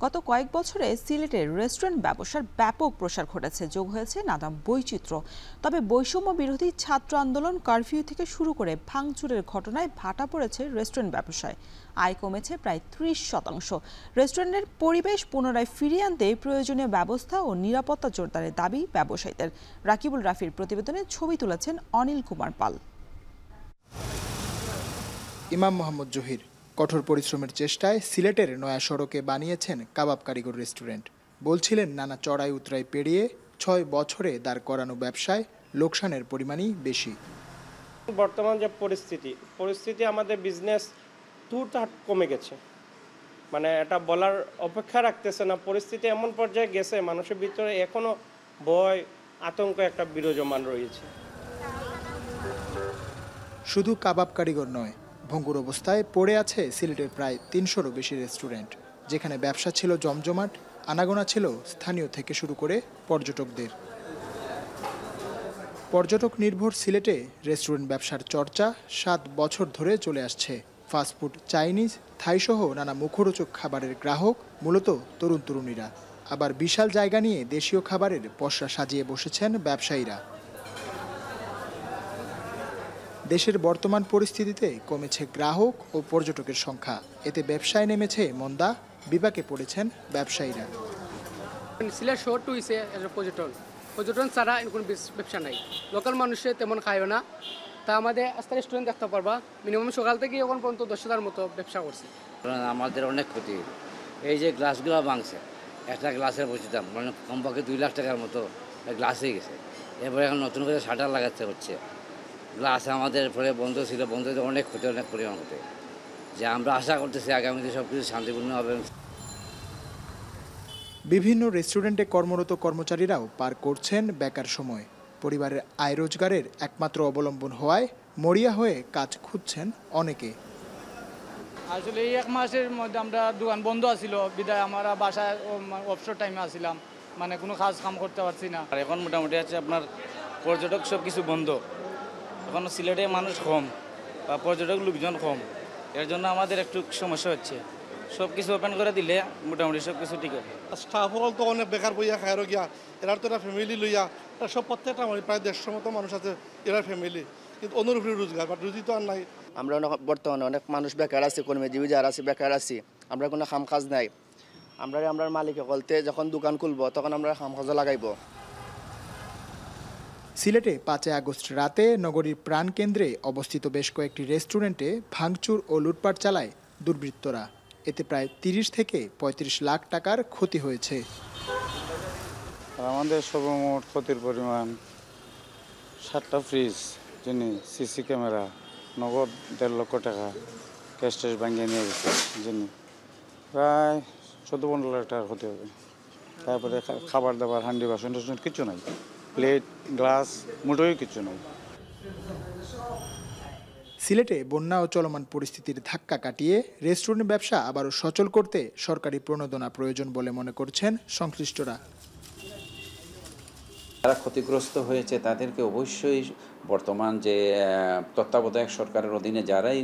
[SPEAKER 1] গত কয়েক বছরে সিলেটের রেস্টুরেন্ট ব্যবসার ব্যাপক প্রসার ঘটেছে, যোগ হয়েছে নানা বৈচিত্র্য। তবে বৈষম্য বিরোধী ছাত্র আন্দোলন, কারফিউ থেকে শুরু করে ভাঙচুরের ঘটনায় ভাটা পড়েছে রেস্টুরেন্ট ব্যবসায়। আয় কমেছে প্রায় 30%। রেস্টুরেন্টের পরিবেশ পুনরায় ফিরিয়ে আনতে প্রয়োজনীয় ব্যবস্থা ও নিরাপত্তা জোরদারের দাবি ব্যবসায়ীদের। রাকিবুল রাফির প্রতিবেদনে ছবি তুলেছেন অনিল কুমার পাল।
[SPEAKER 27] ইমাম মোহাম্মদ জহির
[SPEAKER 2] কঠোর পরিশ্রমের চেষ্টায় সিলেটের নয়া সড়কে বানিয়েছেন কাবাব কারিগর রেস্টুরেন্ট। বলছিলেন নানা চড়াই উতরাই পেরিয়ে 6 বছরে দাঁড় করানো ব্যবসায় লোকসানের পরিমাণই বেশি।
[SPEAKER 3] বর্তমান যে পরিস্থিতি আমাদের বিজনেস টুটাট কমে গেছে, মানে এটা বলার অপেক্ষা রাখতেছে না। পরিস্থিতি এমন পর্যায়ে গেছে মানুষের ভিতরে এখনো ভয় আতঙ্ক একটা বিরাজমান রয়েছে।
[SPEAKER 2] শুধু কাবাব কারিগর নয়, ভঙ্গুর অবস্থায় পড়ে আছে সিলেটের প্রায় 300-রও বেশি রেস্টুরেন্ট, যেখানে ব্যবসা ছিল জমজমাট, আনাগোনা ছিল স্থানীয় থেকে শুরু করে পর্যটকদের। পর্যটক নির্ভর সিলেটে রেস্টুরেন্ট ব্যবসার চর্চা 7 বছর ধরে চলে আসছে। ফাস্টফুড, চাইনিজ, থাইসহ নানা মুখরোচক খাবারের গ্রাহক মূলত তরুণ তরুণীরা। আবার বিশাল জায়গা নিয়ে দেশীয় খাবারের পসরা সাজিয়ে বসেছেন ব্যবসায়ীরা। দেশের বর্তমান পরিস্থিতিতে কমেছে গ্রাহক ও পর্যটকের সংখ্যা, এতে ব্যবসায় নেমেছে মন্দা, বিপাকে পড়েছেন ব্যবসায়ীরা।
[SPEAKER 4] সিলেট শহরটা হইছে পর্যটন ছাড়া কোনো ব্যবসা নাই, লোকাল মানুষে তেমন খায়ও না। তা আমাদের আস্তে রেস্টুরেন্ট দেখতে পারবা, মিনিমাম সকাল থেকে এখন পর্যন্ত 10,000 মতো ব্যবসা করছে।
[SPEAKER 5] আমাদের অনেক ক্ষতি, এই যে গ্লাসগুলো ভাঙছে, একটা গ্লাসের বসে দাম মানে কমপক্ষে 2 লাখ টাকার মতো গ্লাস হয়ে গেছে। এরপরে এখন নতুন করে শাটার লাগাতে হচ্ছে। গ্লাস আমাদের পরে বন্ধ ছিল, বন্ধ হতে অনেক ক্ষতি, অনেক পরিমাণ ক্ষতি, যে আমরা আশা করতেছি আগামীতে সব কিছু শান্তিপূর্ণ হবে।
[SPEAKER 2] বিভিন্ন রেস্টুরেন্টে কর্মরত কর্মচারীরাও পার করছেন বেকার সময়। পরিবারের আয় রোজগারের একমাত্র অবলম্বন হওয়ায় মরিয়া হয়ে কাজ খুঁজছেন অনেকে।
[SPEAKER 4] আসলে এই 1 মাসের মধ্যে আমরা দোকান বন্ধ আছিল, বিদায় আমরা বাসায় অবসর টাইমে আসছিলাম, মানে কোনো কাজ কাম করতে পারছি না।
[SPEAKER 18] আর এখন মোটামুটি আছে আপনার পর্যটক সব কিছু বন্ধ, এখন সিলেটে মানুষ কম বা পর্যটক লোকজন কম, এর জন্য আমাদের একটু সমস্যা হচ্ছে। সব কিছু ওপেন করে দিলে মোটামুটি সব কিছু ঠিক হবে।
[SPEAKER 8] স্টাফল তো অনেক বেকার বইয়া খায়রো গিয়া, এরার তো একটা ফ্যামিলি লইয়া, সব প্রত্যেকটা প্রায় 150 মতো মানুষ আছে এরার ফ্যামিলি, কিন্তু অনুরূপী রোজগার বা রুজি তো আর নাই।
[SPEAKER 10] আমরা বর্তমানে অনেক মানুষ বেকার আছি, কর্মজীবী যারা আছে বেকার আছি, আমরা কোনো কাম কাজ নাই। আমরা মালিকে বলতে যখন দোকান খুলবো তখন আমরা কাম কাজে লাগাইব।
[SPEAKER 2] সিলেটে 5 আগস্ট রাতে নগরীর প্রাণকেন্দ্রে অবস্থিত বেশ কয়েকটি রেস্টুরেন্টে ভাঙচুর ও লুটপাট চালায় দুর্বৃত্তরা। এতে প্রায় 30 থেকে 35 লাখ টাকার ক্ষতি হয়েছে।
[SPEAKER 27] আমাদের সর্বমোট ক্ষতির পরিমাণ 7টা ফ্রিজ, যিনি সিসি ক্যামেরা, নগদ 1.5 লক্ষ টাকা, ক্যাশ ট্যাশ ভাঙিয়ে নিয়ে গেছে, যিনি প্রায় 14-15 লাখ টাকার ক্ষতি হবে। তারপরে খাবার দাবার, হান্ডি বাসন টাসন কিছু নাই, প্লেট গ্লাস মোটেই কিছু নাই।
[SPEAKER 2] সিলেটে বন্যা ও চলমান পরিস্থিতির ধাক্কা কাটিয়ে রেস্টুরেন্ট ব্যবসা আবারও সচল করতে সরকারি প্রণোদনা প্রয়োজন বলে মনে করছেন সংশ্লিষ্টরা।
[SPEAKER 28] যারা ক্ষতিগ্রস্ত হয়েছে তাদেরকে অবশ্যই বর্তমান যে তত্ত্বাবধায়ক সরকারের অধীনে যারাই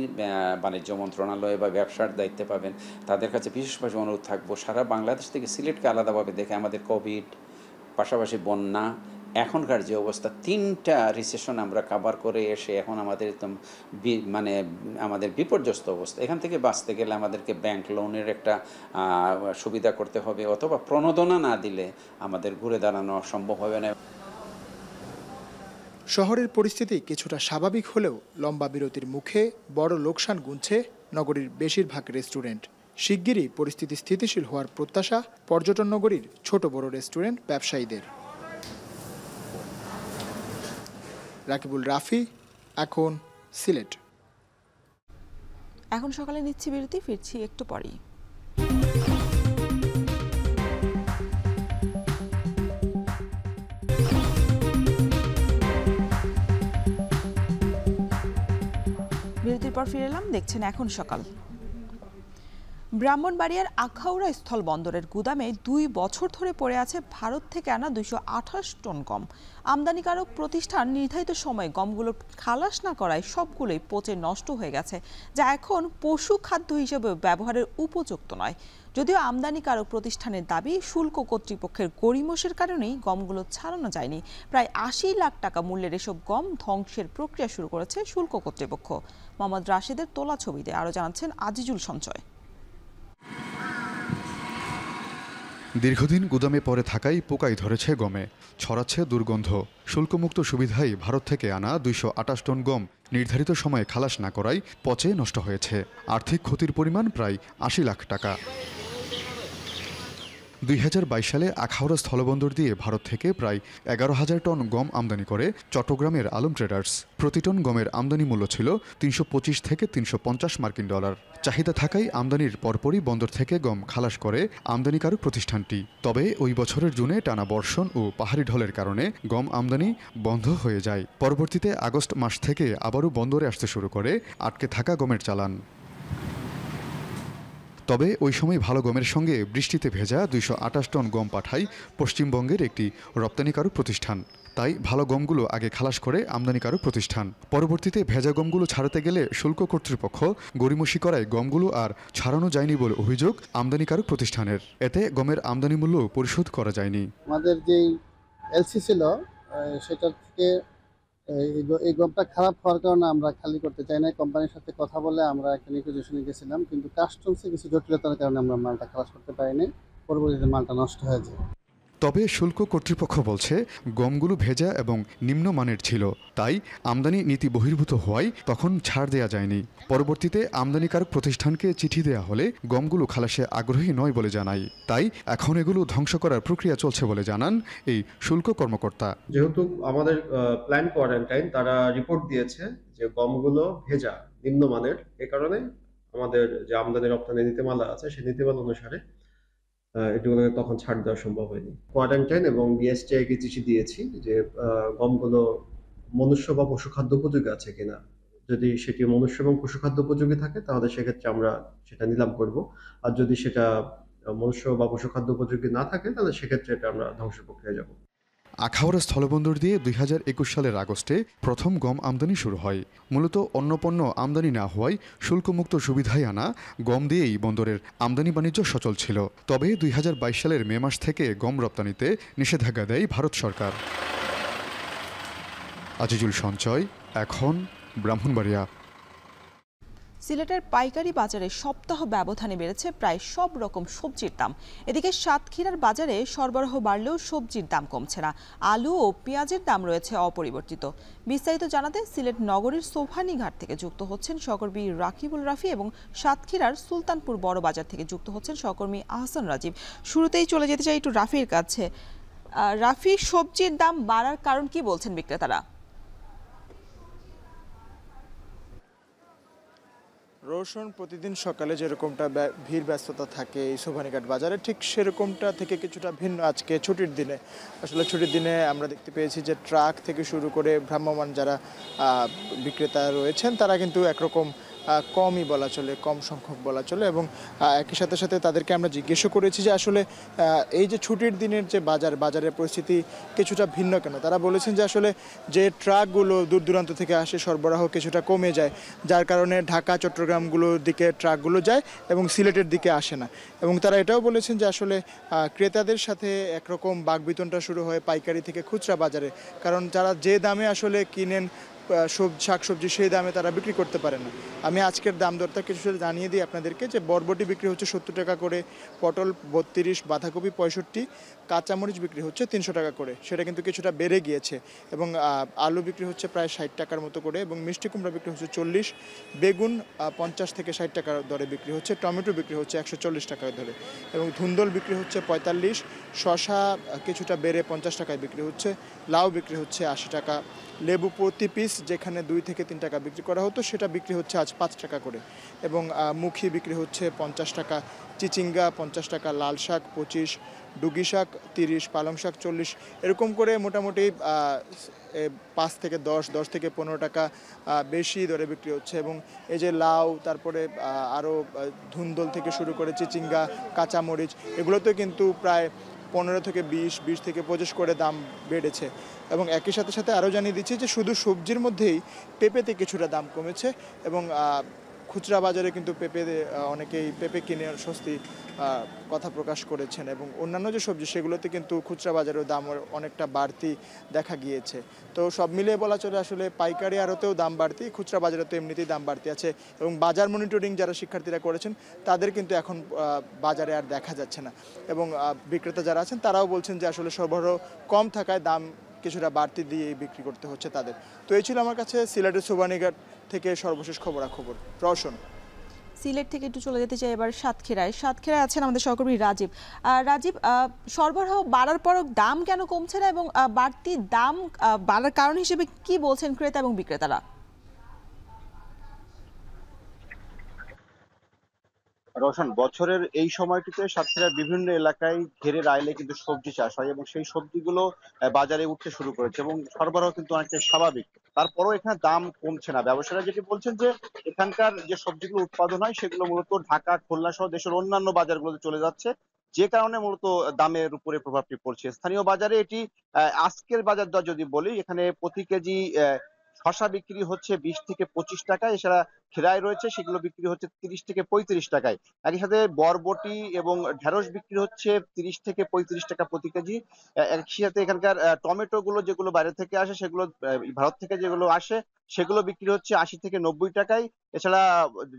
[SPEAKER 28] বাণিজ্য মন্ত্রণালয় বা ব্যবসার দায়িত্বে পাবেন তাদের কাছে বিশেষভাবে অনুরোধ থাকবো, সারা বাংলাদেশ থেকে সিলেটকে আলাদাভাবে দেখে আমাদের কোভিড, পাশাপাশি বন্যা, এখনকার যে অবস্থা, 3টা রিসেশন আমরা কাভার করে এসে এখন আমাদের একদম মানে আমাদের বিপর্যস্ত অবস্থা। এখান থেকে বাঁচতে গেলে আমাদেরকে ব্যাংক লোনের একটা সুবিধা করতে হবে, অথবা প্রণোদনা না দিলে আমাদের ঘুরে দাঁড়ানো সম্ভব হবে না।
[SPEAKER 2] শহরের পরিস্থিতি কিছুটা স্বাভাবিক হলেও লম্বা বিরতির মুখে বড় লোকসান গুনছে নগরীর বেশিরভাগ রেস্টুরেন্ট। শিগগিরই পরিস্থিতি স্থিতিশীল হওয়ার প্রত্যাশা পর্যটন নগরীর ছোট বড় রেস্টুরেন্ট ব্যবসায়ীদের। রাকিবুল রাফি, এখন সিলেট।
[SPEAKER 1] এখন সকালে নিচ্ছি বিরতি, ফিরছি একটু পরেই। বিরতির পর ফিরে এলাম, দেখছেন এখন সকাল। ব্রাহ্মণবাড়িয়ার আখাউড়া স্থল বন্দরের গুদামে 2 বছর ধরে পড়ে আছে ভারত থেকে আনা 228 টন গম। আমদানিকারক প্রতিষ্ঠান নির্ধারিত সময়ে গমগুলো খালাস না করায় সবগুলোই পচে নষ্ট হয়ে গেছে, যা এখন পশু খাদ্য হিসেবে ব্যবহারের উপযুক্ত নয়। যদিও আমদানিকারক প্রতিষ্ঠানের দাবি, শুল্ক কর্তৃপক্ষের গড়িমসের কারণেই গমগুলো ছাড়ানো যায়নি। প্রায় 80 লাখ টাকা মূল্যের এসব গম ধ্বংসের প্রক্রিয়া শুরু করেছে শুল্ক কর্তৃপক্ষ। মোহাম্মদ রাশেদের তোলা ছবিতে আরও জানাচ্ছেন আজিজুল সঞ্চয়।
[SPEAKER 6] দীর্ঘদিন গুদামে পড়ে থাকায় পোকাই ধরেছে গমে, ছড়াচ্ছে দুর্গন্ধ। শুল্কমুক্ত সুবিধায় ভারত থেকে আনা 228 টন গম নির্ধারিত সময়ে খালাস না করায় পচে নষ্ট হয়েছে। আর্থিক ক্ষতির পরিমাণ প্রায় 80 লাখ টাকা। 2022 সালে আখাউড়া স্থলবন্দর দিয়ে ভারত থেকে প্রায় 11,000 টন গম আমদানি করে চট্টগ্রামের আলম ট্রেডার্স। প্রতি টন গমের আমদানি মূল্য ছিল 325 থেকে 350 মার্কিন ডলার। চাহিদা থাকায় আমদানির পরপরই বন্দর থেকে গম খালাস করে আমদানিকারক প্রতিষ্ঠানটি। তবে ওই বছরের জুনে টানা বর্ষণ ও পাহাড়ি ঢলের কারণে গম আমদানি বন্ধ হয়ে যায়। পরবর্তীতে আগস্ট মাস থেকে আবারও বন্দরে আসতে শুরু করে আটকে থাকা গমের চালান। তবে ওই সময় ভালো গমের সঙ্গে বৃষ্টিতে ভেজা 228 টন গম পাঠায় পশ্চিমবঙ্গের একটি রপ্তানিকারক প্রতিষ্ঠান। তাই ভালো গমগুলো আগে খালাস করে আমদানিকারক প্রতিষ্ঠান। পরবর্তীতে ভেজা গমগুলো ছাড়াতে গেলে শুল্ক কর্তৃপক্ষ গড়িমসি করায় গমগুলো আর ছাড়ানো যায়নি বলে অভিযোগ আমদানিকারক প্রতিষ্ঠানের। এতে গমের আমদানি মূল্য পরিশোধ করা যায়নি।
[SPEAKER 7] আমাদের যেই এলসি ছিল সেটা থেকে এই গমটা খারাপ হওয়ার কারণে আমরা খালি করতে চাই না। কোম্পানির সাথে কথা বলে আমরা একটা নেগোসিয়েশনে গেছিলাম, কিন্তু কাস্টমসে কিছু জটিলতার কারণে আমরা মালটা খালাস করতে পারিনি। পরবর্তীতে মালটা নষ্ট হয়ে যায়।
[SPEAKER 6] তবে শুল্ক কর্তৃপক্ষ বলছে গমগুলো ভেজা এবং নিম্নমানের ছিল, তাই আমদানি নীতি বহির্ভূত হওয়ায় তখন ছাড় দেওয়া যায়নি। পরবর্তীতে আমদানিকারক প্রতিষ্ঠানকে চিঠি দেওয়া হলে গমগুলো খালাসে আগ্রহী নয় বলে জানায়। তাই এখন এগুলো ধ্বংস করার প্রক্রিয়া চলছে বলে জানান এই শুল্ক কর্মকর্তা।
[SPEAKER 9] যেহেতু আমাদের প্ল্যান কোয়ারেন্টাইন, তারা রিপোর্ট দিয়েছে যে গমগুলো ভেজা নিম্নমানের, এ কারণে আমাদের যে আমদানি রপ্তানি নীতিমালা আছে সেই নীতিমালা অনুসারে এগুলোকে তখন ছাড় দেওয়া সম্ভব হয়নি। কোয়ারেন্টাইন এবং বিএসটিআইকে চিঠি দিয়েছি যে গমগুলো মনুষ্য বা পশু খাদ্য উপযোগী আছে কিনা। যদি সেটি মনুষ্য এবং পশু খাদ্য উপযোগী থাকে তাহলে সেক্ষেত্রে আমরা সেটা নিলাম করব, আর যদি সেটা মনুষ্য বা পশু খাদ্য উপযোগী না থাকে তাহলে সেক্ষেত্রে এটা আমরা ধ্বংস প্রক্রিয়ায় যাব।
[SPEAKER 6] আখাউড়া স্থলবন্দর দিয়ে 2021 সালের আগস্টে প্রথম গম আমদানি শুরু হয়। মূলত অন্য পণ্য আমদানি না হওয়ায় শুল্কমুক্ত সুবিধায় আনা গম দিয়েই বন্দরের আমদানি বাণিজ্য সচল ছিল। তবে 2022 সালের মে মাস থেকে গম রপ্তানিতে নিষেধাজ্ঞা দেয় ভারত সরকার। আজিজুল সঞ্চয়, এখন ব্রাহ্মণবাড়িয়া।
[SPEAKER 1] সিলেটের পাইকারি বাজারে সপ্তাহ ব্যবধানে বেড়েছে প্রায় সব রকম সবজির দাম। এদিকে সাতক্ষীরার বাজারে সরবরাহ বাড়লেও সবজির দাম কমছে না। আলু ও পেঁয়াজের দাম রয়েছে অপরিবর্তিত। বিস্তারিত জানাতে সিলেট নগরীর সোভানীঘাট থেকে যুক্ত হচ্ছেন সহকর্মী রাকিবুল রাফি এবং সাতক্ষীরার সুলতানপুর বড় বাজার থেকে যুক্ত হচ্ছেন সহকর্মী আহসান রাজীব। শুরুতেই চলে যেতে চাই একটু রাফির কাছে। রাফি, সবজির দাম বাড়ার কারণ কি বলছেন বিক্রেতারা?
[SPEAKER 2] রোশন, প্রতিদিন সকালে যেরকমটা ভিড় ব্যস্ততা থাকে এই সোভানীঘাট বাজারে, ঠিক সেরকমটা থেকে কিছুটা ভিন্ন আজকে ছুটির দিনে। আসলে ছুটির দিনে আমরা দেখতে পেয়েছি যে ট্রাক থেকে শুরু করে ভ্রাম্যমাণ যারা বিক্রেতা রয়েছেন তারা কিন্তু একরকম কমই বলা চলে, কম সংখ্যক বলা চলে। এবং একই সাথে সাথে তাদেরকে আমরা জিজ্ঞেসও করেছি যে আসলে এই যে ছুটির দিনের যে বাজারের পরিস্থিতি কিছুটা ভিন্ন কেন। তারা বলেছেন যে আসলে যে ট্রাকগুলো দূর দূরান্ত থেকে আসে সরবরাহ কিছুটা কমে যায়, যার কারণে ঢাকা চট্টগ্রামগুলোর দিকে ট্রাকগুলো যায় এবং সিলেটের দিকে আসে না। এবং তারা এটাও বলেছেন যে আসলে ক্রেতাদের সাথে একরকম বাকবিতনটা শুরু হয় পাইকারি থেকে খুচরা বাজারে, কারণ যারা যে দামে আসলে কিনেন শাকসবজি সেই দামে তারা বিক্রি করতে পারে না। আমি আজকের দাম দরটা কিছু জানিয়ে দিই আপনাদেরকে যে বরবটি বিক্রি হচ্ছে 70 টাকা করে, পটল 32, বাঁধাকপি 65, কাঁচামরিচ বিক্রি হচ্ছে 300 টাকা করে, সেটা কিন্তু কিছুটা বেড়ে গিয়েছে। এবং আলু বিক্রি হচ্ছে প্রায় 60 টাকার মতো করে, এবং মিষ্টি কুমড়া বিক্রি হচ্ছে 40, বেগুন 50 থেকে 60 টাকার দরে বিক্রি হচ্ছে, টমেটো বিক্রি হচ্ছে 140 টাকার দরে, এবং ধুন্দল বিক্রি হচ্ছে 45, শশা কিছুটা বেড়ে 50 টাকায় বিক্রি হচ্ছে, লাউ বিক্রি হচ্ছে 80 টাকা, লেবু প্রতি পিস যেখানে 2 থেকে 3 টাকা বিক্রি করা হতো সেটা বিক্রি হচ্ছে আজ 5 টাকা করে, এবং মুখি বিক্রি হচ্ছে 50 টাকা, চিচিঙ্গা 50 টাকা, লাল শাক 25, ডুগি শাক 30, পালং শাক 40, এরকম করে মোটামুটি 5 থেকে 10 থেকে 15 টাকা বেশি দরে বিক্রি হচ্ছে। এবং এই যে লাউ, তারপরে আরও ধুন্দল থেকে শুরু করে চিচিঙ্গা, কাঁচামরিচ, এগুলোতে কিন্তু প্রায় 15 থেকে 20 থেকে 25 করে দাম বেড়েছে। এবং একই সাথে সাথে আরও জানিয়ে দিচ্ছি যে শুধু সবজির মধ্যেই পেঁপেতে কিছুটা দাম কমেছে, এবং খুচরা বাজারে কিন্তু অনেকেই পেঁপে কিনে স্বস্তি কথা প্রকাশ করেছেন এবং অন্যান্য যে সবজি সেগুলোতে কিন্তু খুচরা বাজারেও দাম অনেকটা বাড়তি দেখা গিয়েছে। তো সব মিলিয়ে বলা চলে আসলে পাইকারি আড়তেও দাম বাড়তি, খুচরা বাজারে তো এমনিতেই দাম বাড়তি আছে এবং বাজার মনিটরিং যারা শিক্ষার্থীরা করেছেন তাদের কিন্তু এখন বাজারে আর দেখা যাচ্ছে না এবং বিক্রেতা যারা আছেন তারাও বলছেন যে আসলে সরবরাহ কম থাকায় দাম কিছুটা বাড়তি দিয়ে বিক্রি করতে হচ্ছে তাদের। তো এই ছিল আমার কাছে সিলেটের সোবানীঘাট থেকে সর্বশেষ খবরাখবর। রওশন।
[SPEAKER 1] সিলেট থেকে একটু চলে যেতে চাই এবার সাতক্ষীরায় আছেন আমাদের সহকর্মী রাজীব। রাজীব, সরবরাহ বাড়ার পরও দাম কেন কমছে না এবং বাড়তি দাম বাড়ার কারণ হিসেবে কি বলছেন ক্রেতা এবং বিক্রেতারা?
[SPEAKER 11] রওশন, বছরের এই সময়টিতে সাতক্ষীরার বিভিন্ন এলাকায় ঘেরে আইলে কিন্তু সবজি চাষ হয় এবং সেই সবজিগুলো বাজারে উঠতে শুরু করেছে এবং সরবরাহ কিন্তু অনেকটাই স্বাভাবিক। তারপরও এখানে দাম কমছে না। ব্যবসায়ীরা যেটি বলছেন যে এখানকার যে সবজিগুলো উৎপাদন হয় সেগুলো মূলত ঢাকা, খুলনা সহ দেশের অন্যান্য বাজারগুলোতে চলে যাচ্ছে, যে কারণে মূলত দামের উপরে প্রভাবটি পড়ছে। স্থানীয় বাজারে এটি আজকের বাজার দর যদি বলি, এখানে প্রতি কেজি শসা বিক্রি হচ্ছে 20 থেকে 25 টাকায়, এছাড়া খেরাই রয়েছে সেগুলো বিক্রি হচ্ছে 30 থেকে 35 টাকায়। একই সাথে বরবটি এবং ঢেঁড়স বিক্রি হচ্ছে 30 থেকে 35 টাকা প্রতি কেজি। একই সাথে এখানকার টমেটো গুলো যেগুলো বাইরে থেকে আসে, সেগুলো ভারত থেকে যেগুলো আসে সেগুলো বিক্রি হচ্ছে 80 থেকে 90 টাকায়। এছাড়া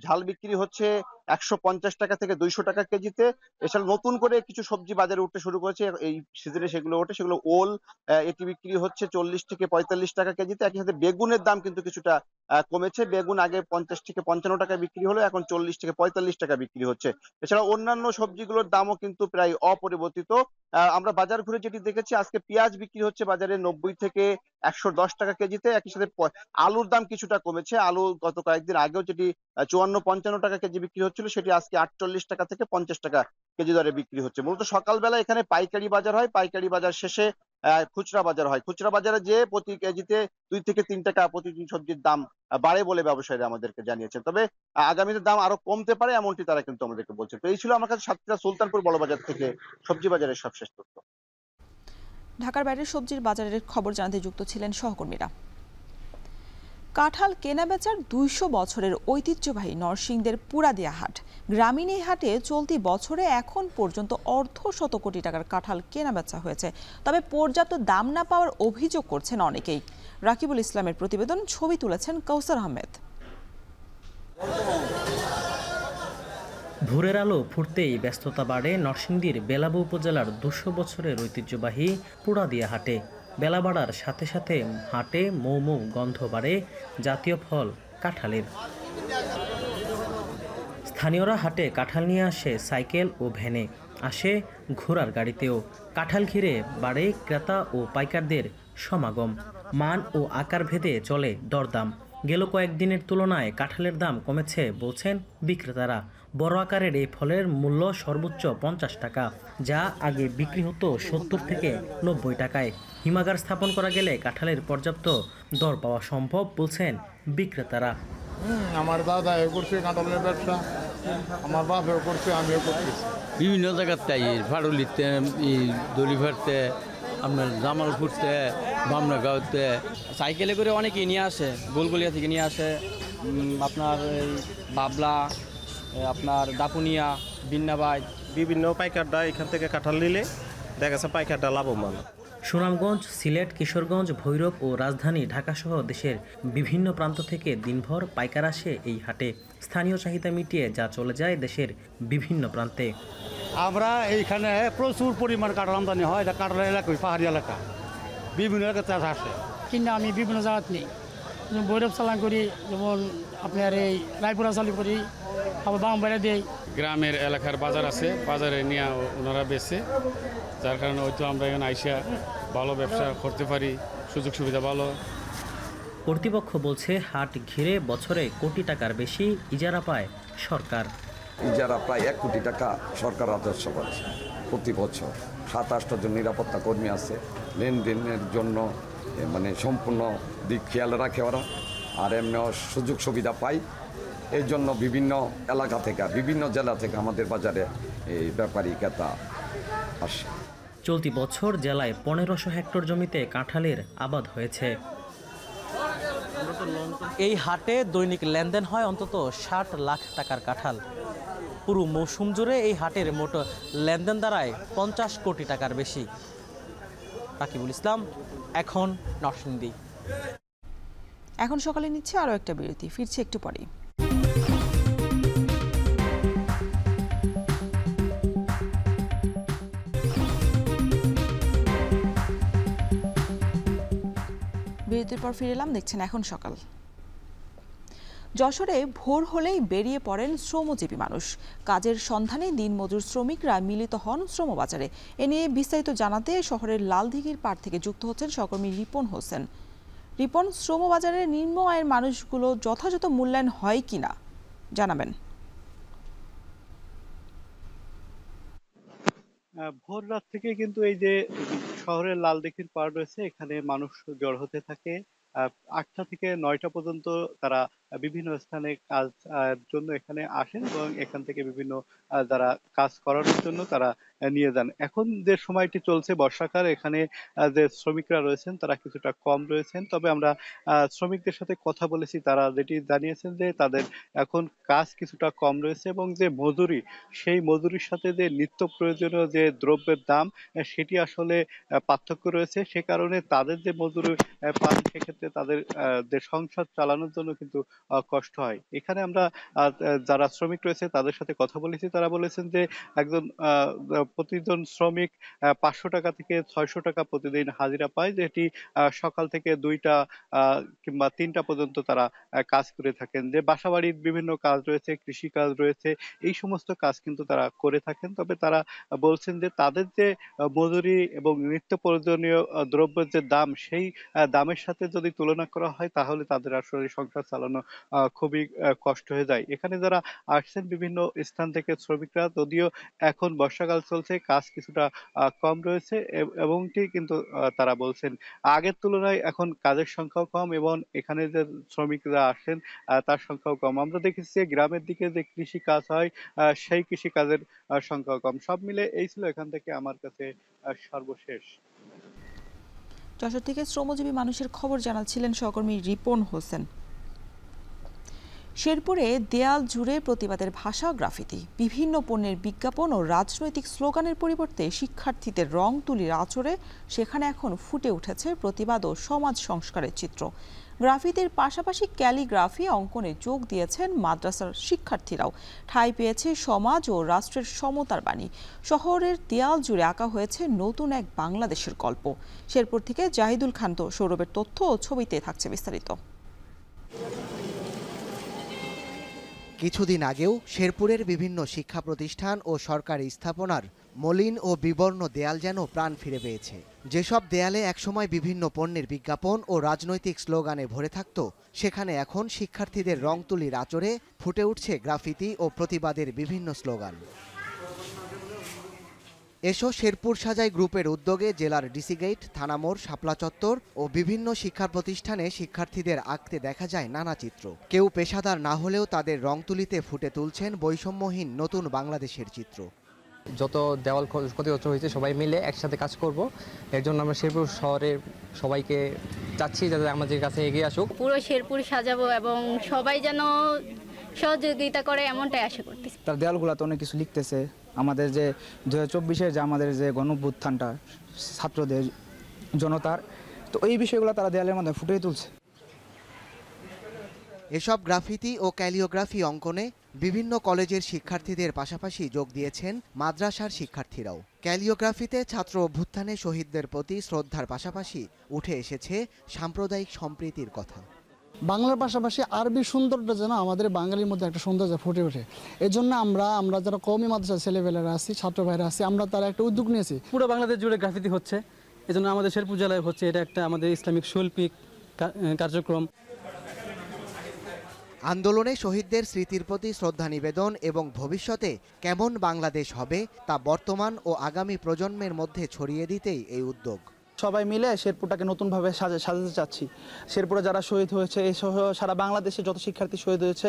[SPEAKER 11] ঝাল বিক্রি হচ্ছে 150 টাকা থেকে 200 টাকা কেজিতে। এছাড়া নতুন করে কিছু সবজি বাজারে উঠতে শুরু করেছে এই সিজনে, সেগুলো ওঠে, সেগুলো ওল, এটি বিক্রি হচ্ছে 40 থেকে 45 টাকা কেজিতে। একই সাথে বেগুনের দাম কিন্তু কিছুটা কমেছে। বেগুন আগে 50 থেকে 55 টাকায় বিক্রি হলো, এখন 40 থেকে 45 টাকা বিক্রি হচ্ছে। এছাড়া অন্যান্য সবজিগুলোর দামও কিন্তু প্রায় অপরিবর্তিত। আমরা বাজার ঘুরে যেটি দেখেছি, আজকে পেঁয়াজ বিক্রি হচ্ছে বাজারে 90 থেকে 110 টাকা কেজিতে। একই সাথে আলুর দাম কিছুটা কমেছে। আলু গত কয়েকদিন আগেও যেটি 54-55 টাকা কেজি বিক্রি হচ্ছিল, সেটি আজকে 48 টাকা থেকে 50 টাকা কেজি দরে বিক্রি হচ্ছে। মূলত সকালবেলা এখানে পাইকারি বাজার হয়, পাইকারি বাজার শেষে খুচরা বাজার হয়। খুচরা বাজারে যে প্রতি কেজিতে 2 থেকে 3 টাকা প্রতিটি সবজির দাম বাড়ে বলে ব্যবসায়ীরা আমাদেরকে জানিয়েছেন। তবে আগামীতে দাম আরো কমতে পারে এমনটি তারা কিন্তু আমাদেরকে বলছে। তো এই ছিল আমার কাছে সাতক্ষীরা সুলতানপুর বড়বাজার থেকে সবজি বাজারের সবশেষ তথ্য।
[SPEAKER 1] ঢাকার বাইরের সবজির বাজারের খবর জানাতে যুক্ত ছিলেন সহকর্মীরা। কাঁঠাল কেনাবেচার 200 বছরের ঐতিহ্যবাহী নরসিংদীর পুরাদিয়া হাট। গ্রামীণ এই হাটে চলতি বছরে এখন পর্যন্ত অর্ধশত কোটি টাকার কাঁঠাল কেনাবেচা হয়েছে। তবে পর্যাপ্ত দাম না পাওয়ার অভিযোগ করছেন অনেকেই। রাকিবুল ইসলামের প্রতিবেদন, ছবি তুলেছেন কৌসার আহমেদ।
[SPEAKER 13] ভোরের আলো ফুটতেই ব্যস্ততা বাড়ে নরসিংদীর বেলাব উপজেলার 200 বছরের ঐতিহ্যবাহী পুরাদিয়া হাটে। বেলা বাড়ার সাথে সাথে হাটে মৌ গন্ধ বাড়ে জাতীয় ফল কাঁঠালের। স্থানীয়রা হাটে কাঁঠাল নিয়ে আসে সাইকেল ও ভ্যানে, আসে ঘোড়ার গাড়িতেও। কাঁঠাল ঘিরে বাড়ে ক্রেতা ও পাইকারদের সমাগম। মান ও আকার ভেদে চলে দরদাম। গেল কয়েকদিনের তুলনায় কাঁঠালের দাম কমেছে বলছেন বিক্রেতারা। বড় আকারের এই ফলের মূল্য সর্বোচ্চ 50 টাকা, যা আগে বিক্রি হতো 70 থেকে 90 টাকায়। হিমাগার স্থাপন করা গেলে কাঁঠালের পর্যাপ্ত দর পাওয়া সম্ভব বলছেন বিক্রেতারা।
[SPEAKER 14] আমার দাদা করছে কাঁঠালের ব্যবসা, আমার বাপেও করছে, আমিও করছি। বিভিন্ন জায়গার তাই ফাড়ুলিতে, দলিভারতে, আপনার জামালপুরতে, বামনাগাঁওতে
[SPEAKER 15] সাইকেলে করে অনেকেই নিয়ে আসে, গোলগলিয়া থেকে নিয়ে আসে, আপনার বাবলা, আপনার দাপুনিয়া, বিন্নাবাই,
[SPEAKER 16] বিভিন্ন পাইকাররা এখান থেকে কাঁঠাল নিলে দেখা যাচ্ছে পাইকারটা লাভবান।
[SPEAKER 13] সুনামগঞ্জ, সিলেট, কিশোরগঞ্জ, ভৈরব ও রাজধানী ঢাকাসহ দেশের বিভিন্ন প্রান্ত থেকে দিনভর পাইকার আসে এই হাটে। স্থানীয় চাহিদা মিটিয়ে যা চলে যায় দেশের বিভিন্ন প্রান্তে।
[SPEAKER 14] আমরা এইখানে প্রচুর পরিমাণ কাঁঠাল আমদানি হয়। এটা কাঁঠাল এলাকা, পাহাড়ি এলাকা, বিভিন্ন এলাকায় চাষ আসে।
[SPEAKER 17] কিন্তু আমি বিভিন্ন জায়গাত নেই, যেমন ভৈরব চালান করি, যেমন আপনার এই রায়পুরা চালু করি, আবার বামবাড়া দেই।
[SPEAKER 14] গ্রামের এলাকার বাজার আছে, বাজারে নিয়ে ওনারা বেচে, যার কারণে হয়তো আমরা এখানে আইসা ভালো ব্যবসা করতে পারি, সুযোগ সুবিধা ভালো।
[SPEAKER 13] কর্তৃপক্ষ বলছে হাট ঘিরে বছরে কোটি টাকার বেশি ইজারা পায় সরকার।
[SPEAKER 19] ইজারা প্রায় 1 কোটি টাকা সরকার রাজস্ব পাচ্ছে প্রতি বছর। 27টা জন নিরাপত্তা কর্মী আছে, লেনদেনের জন্য মানে সম্পূর্ণ দিক খেয়াল রাখে ওরা, আর এমনিও সুযোগ সুবিধা পাই। এই জন্য বিভিন্ন এলাকা থেকে, বিভিন্ন জেলা থেকে আমাদের বাজারে এই ব্যাপারী ক্রেতা আসে।
[SPEAKER 13] চলতি বছর জেলায় 1500 হেক্টর জমিতে কাঁঠালের আবাদ হয়েছে। এই হাটে দৈনিক লেনদেন হয় অন্তত 60 লাখ টাকার কাঁঠাল। পুরো মৌসুম জুড়ে এই হাটের মোট লেনদেন দাঁড়ায় 50 কোটি টাকার বেশি। রাকিবুল ইসলাম, এখন নরসিংদী।
[SPEAKER 1] এখন সকালে নিচ্ছে আরও একটা বিরতি, ফিরছে একটু পরেই। বিরতির পর ফিরে এলাম, দেখছেন এখন সকাল। যশোরে ভোর হলেই বেরিয়ে পড়েন শ্রমজীবী মানুষ। কাজের সন্ধানে দিনমজুর শ্রমিকরা মিলিত হন শ্রমবাজারে। এ নিয়ে বিস্তারিত জানাতে শহরের লালদিঘির পাড় থেকে যুক্ত হচ্ছেন সহকর্মী রিপন হোসেন। রিপন, শ্রমবাজারের নিম্ন আয়ের মানুষগুলো যথাযথ মূল্যায়ন হয় কিনা জানাবেন।
[SPEAKER 12] ভোর রাত থেকে কিন্তু এই যে শহরের লালদিঘির পাড় রয়েছে, এখানে মানুষ জড় হতে থাকে। 8টা থেকে 9টা পর্যন্ত তারা বিভিন্ন স্থানে কাজ জন্য এখানে আসেন এবং এখান থেকে বিভিন্ন যারা কাজ করানোর জন্য তারা নিয়ে যান। এখন যে সময়টি চলছে বর্ষাকাল, এখানে যে শ্রমিকরা রয়েছেন তারা কিছুটা কম রয়েছেন। তবে আমরা শ্রমিকদের সাথে কথা বলেছি, তারা যেটি জানিয়েছেন যে তাদের এখন কাজ কিছুটা কম রয়েছে এবং যে মজুরি, সেই মজুরির সাথে যে নিত্য প্রয়োজনীয় যে দ্রব্যের দাম সেটি আসলে পার্থক্য রয়েছে। সে কারণে তাদের যে মজুরি পান সেক্ষেত্রে তাদের যে সংসার চালানোর জন্য কিন্তু কষ্ট হয়। এখানে আমরা যারা শ্রমিক রয়েছে তাদের সাথে কথা বলেছি, তারা বলেছেন যে একজন প্রতিজন শ্রমিক 500 টাকা থেকে 600 টাকা প্রতিদিন হাজিরা পায়, যেটি সকাল থেকে 2টা কিংবা 3টা পর্যন্ত তারা কাজ করে থাকেন। যে বাসাবাড়ির বিভিন্ন কাজ রয়েছে, কৃষি কাজ রয়েছে, এই সমস্ত কাজ কিন্তু তারা করে থাকেন। তবে তারা বলছেন যে তাদের যে মজুরি এবং নিত্য প্রয়োজনীয় দ্রব্যের যে দাম, সেই দামের সাথে যদি তুলনা করা হয় তাহলে তাদের আসলে সংসার চালানো খুবই কষ্ট হয়ে যায়। এখানে যারা আসছেন বিভিন্ন স্থান থেকে শ্রমিকরা, যদিও এখন বর্ষাকাল চলছে, কাজ কিছুটা কম রয়েছে এমনটি কিন্তু তারা বলছেন। আগের তুলনায় এখন কাজের সংখ্যাও কম এবং এখানে যে শ্রমিকরা আসেন তার সংখ্যাও কম। আমরা দেখেছি গ্রামের দিকে যে কৃষি কাজ হয় সেই কৃষি কাজের সংখ্যাও কম। সব মিলে এই ছিল এখান থেকে আমার কাছে সর্বশেষ।
[SPEAKER 1] যশোর থেকে শ্রমজীবী মানুষের খবর জানাচ্ছিলেন সহকর্মী রিপন হোসেন। শেরপুরে দেয়াল জুড়ে প্রতিবাদের ভাষা গ্রাফিতি। বিভিন্ন পণ্যের বিজ্ঞাপন ও রাজনৈতিক স্লোগানের পরিবর্তে শিক্ষার্থীদের রং তুলির আঁচড়ে সেখানে এখন ফুটে উঠেছে প্রতিবাদ ও সমাজ সংস্কারের চিত্র। গ্রাফিতির পাশাপাশি ক্যালিগ্রাফি অঙ্কনে যোগ দিয়েছেন মাদ্রাসার শিক্ষার্থীরাও। ঠাঁই পেয়েছে সমাজ ও রাষ্ট্রের সমতার বাণী। শহরের দেয়াল জুড়ে আঁকা হয়েছে নতুন এক বাংলাদেশের গল্প। শেরপুর থেকে জাহিদুল খান সৌরভের তথ্য ও ছবিতে থাকছে বিস্তারিত।
[SPEAKER 20] কিছুদিন আগেও শেরপুরের বিভিন্ন শিক্ষা প্রতিষ্ঠান ও সরকারি স্থাপনার মলিন ও বিবর্ণ দেয়াল যেন প্রাণ ফিরে পেয়েছে। যেসব দেয়ালে একসময় বিভিন্ন পণ্যের বিজ্ঞাপন ও রাজনৈতিক স্লোগানে ভরে থাকত, সেখানে এখন শিক্ষার্থীদের রং তুলির আঁচড়ে ফুটে উঠছে গ্রাফিতি ও প্রতিবাদের বিভিন্ন স্লোগান। এসো শেরপুর সাজাই গ্রুপের উদ্যোগে জেলার ডিসি গেট, থানামোড়, শাপলা চত্বর ও বিভিন্ন শিক্ষা প্রতিষ্ঠানে শিক্ষার্থীদের আঁকতে দেখা যায় নানা চিত্র। কেউ পেশাদার না হলেও তাদের রং তুলিতে ফুটে তুলছেন বৈষম্যহীন নতুন বাংলাদেশের চিত্র।
[SPEAKER 21] যত দেওয়াল ক্ষতিগ্রস্ত হয়েছে সবাই মিলে একসাথে কাজ করব, এর জন্য আমরা শেরপুর শহরের সবাইকে চাচ্ছি যাতে আমাদের কাছে এগিয়ে আসুক।
[SPEAKER 22] পুরো শেরপুর সাজাবো এবং সবাই যেন সহযোগিতা করে এমনটাই আশা করতেছি।
[SPEAKER 23] তার দেওয়ালগুলোতে অনেক কিছু লিখতেছে, আমাদের যে 2024-এর যে আমাদের যে গণঅভ্যুত্থানটা ছাত্রদের জনতার, তো এই বিষয়গুলো তারা দেয়ালের মধ্যে ফুটিয়ে তুলছে।
[SPEAKER 20] এসব গ্রাফিতি ও ক্যালিওগ্রাফি অঙ্কনে বিভিন্ন কলেজের শিক্ষার্থীদের পাশাপাশি যোগ দিয়েছেন মাদ্রাসার শিক্ষার্থীরাও। ক্যালিওগ্রাফিতে ছাত্র অভ্যুত্থানে শহীদদের প্রতি শ্রদ্ধার পাশাপাশি উঠে এসেছে সাম্প্রদায়িক সম্প্রীতির কথা।
[SPEAKER 24] বাংলার পাশাপাশি আরবি সৌন্দর্য যেন আমাদের বাঙালির মধ্যে একটা সৌন্দর্য ফুটে ওঠে। এই জন্য আমরা যারা কওমি মাদ্রাসার ছেলেবেলারা আছি, ছাত্র ভাইরা আছি, আমরা তারা একটা উদ্যোগ নিয়েছি।
[SPEAKER 25] পুরো বাংলাদেশ জুড়ে গ্রাফিতি হচ্ছে, এজন্য আমাদের শেরপুর জেলায় হচ্ছে। এটা একটা আমাদের ইসলামিক শৈল্পিক কার্যক্রম।
[SPEAKER 20] আন্দোলনে শহীদদের স্মৃতির প্রতি শ্রদ্ধা নিবেদন এবং ভবিষ্যতে কেমন বাংলাদেশ হবে তা বর্তমান ও আগামী প্রজন্মের মধ্যে ছড়িয়ে দিতেই এই উদ্যোগ।
[SPEAKER 23] সবাই মিলে শেরপুরটাকে নতুনভাবে সাজাতে চাচ্ছি। শেরপুরে যারা শহীদ হয়েছে, এই সহ সারা বাংলাদেশে যত শিক্ষার্থী শহীদ হয়েছে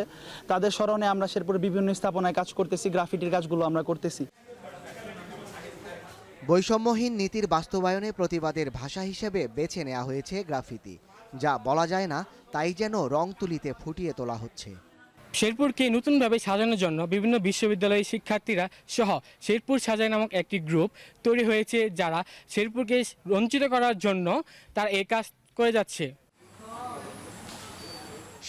[SPEAKER 23] তাদের স্মরণে আমরা শেরপুরের বিভিন্ন স্থাপনায় কাজ করতেছি, গ্রাফিটির কাজগুলো আমরা করতেছি।
[SPEAKER 20] বৈষম্যহীন নীতির বাস্তবায়নে প্রতিবাদের ভাষা হিসেবে বেছে নেওয়া হয়েছে গ্রাফিতি। যা বলা যায় না তাই যেন রং তুলিতে ফুটিয়ে তোলা হচ্ছে।
[SPEAKER 17] শেরপুরকে নতুনভাবে সাজানোর জন্য বিভিন্ন বিশ্ববিদ্যালয়ের শিক্ষার্থীরা সহ শেরপুর সাজাই নামক একটি গ্রুপ তৈরি হয়েছে, যারা শেরপুরকে রঞ্জিত করার জন্য তারা এই কাজ করে যাচ্ছে।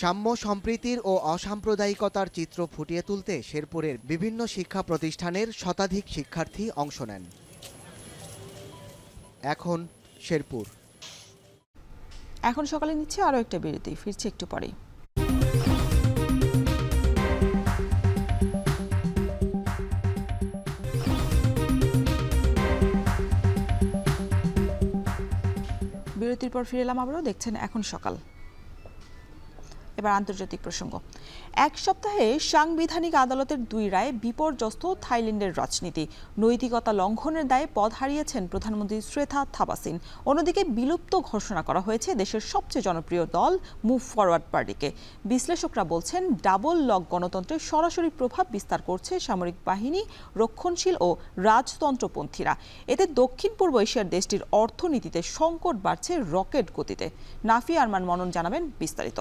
[SPEAKER 20] সাম্য, সম্প্রীতির ও অসাম্প্রদায়িকতার চিত্র ফুটিয়ে তুলতে শেরপুরের বিভিন্ন শিক্ষা প্রতিষ্ঠানের শতাধিক শিক্ষার্থী অংশ নেন। এখন শেরপুর।
[SPEAKER 1] এখন সকালে নিচ্ছে আরও একটা বিরতি, ফিরছি একটু পরেই। বিরতির পর ফিরে এলাম আবারও, দেখছেন এখন সকাল। এবার আন্তর্জাতিক প্রসঙ্গ। এক সপ্তাহে সাংবিধানিক আদালতের 2 রায়ে বিপর্যস্ত থাইল্যান্ডের রাজনীতি। নৈতিকতা লঙ্ঘনের দায়ে পদ হারিয়েছেন প্রধানমন্ত্রী শ্রেথা থাবাসিন। অন্যদিকে বিলুপ্ত ঘোষণা করা হয়েছে দেশের সবচেয়ে জনপ্রিয় দল মুভ ফরওয়ার্ড পার্টিকে। বিশ্লেষকরা বলছেন ডাবল লক গণতন্ত্রের সরাসরি প্রভাব বিস্তার করছে সামরিক বাহিনী, রক্ষণশীল ও রাজতন্ত্রপন্থীরা। এতে দক্ষিণ পূর্ব এশিয়ার দেশটির অর্থনীতিতে সংকট বাড়ছে রকেট গতিতে। নাফি আরমান মনন জানাবেন বিস্তারিত।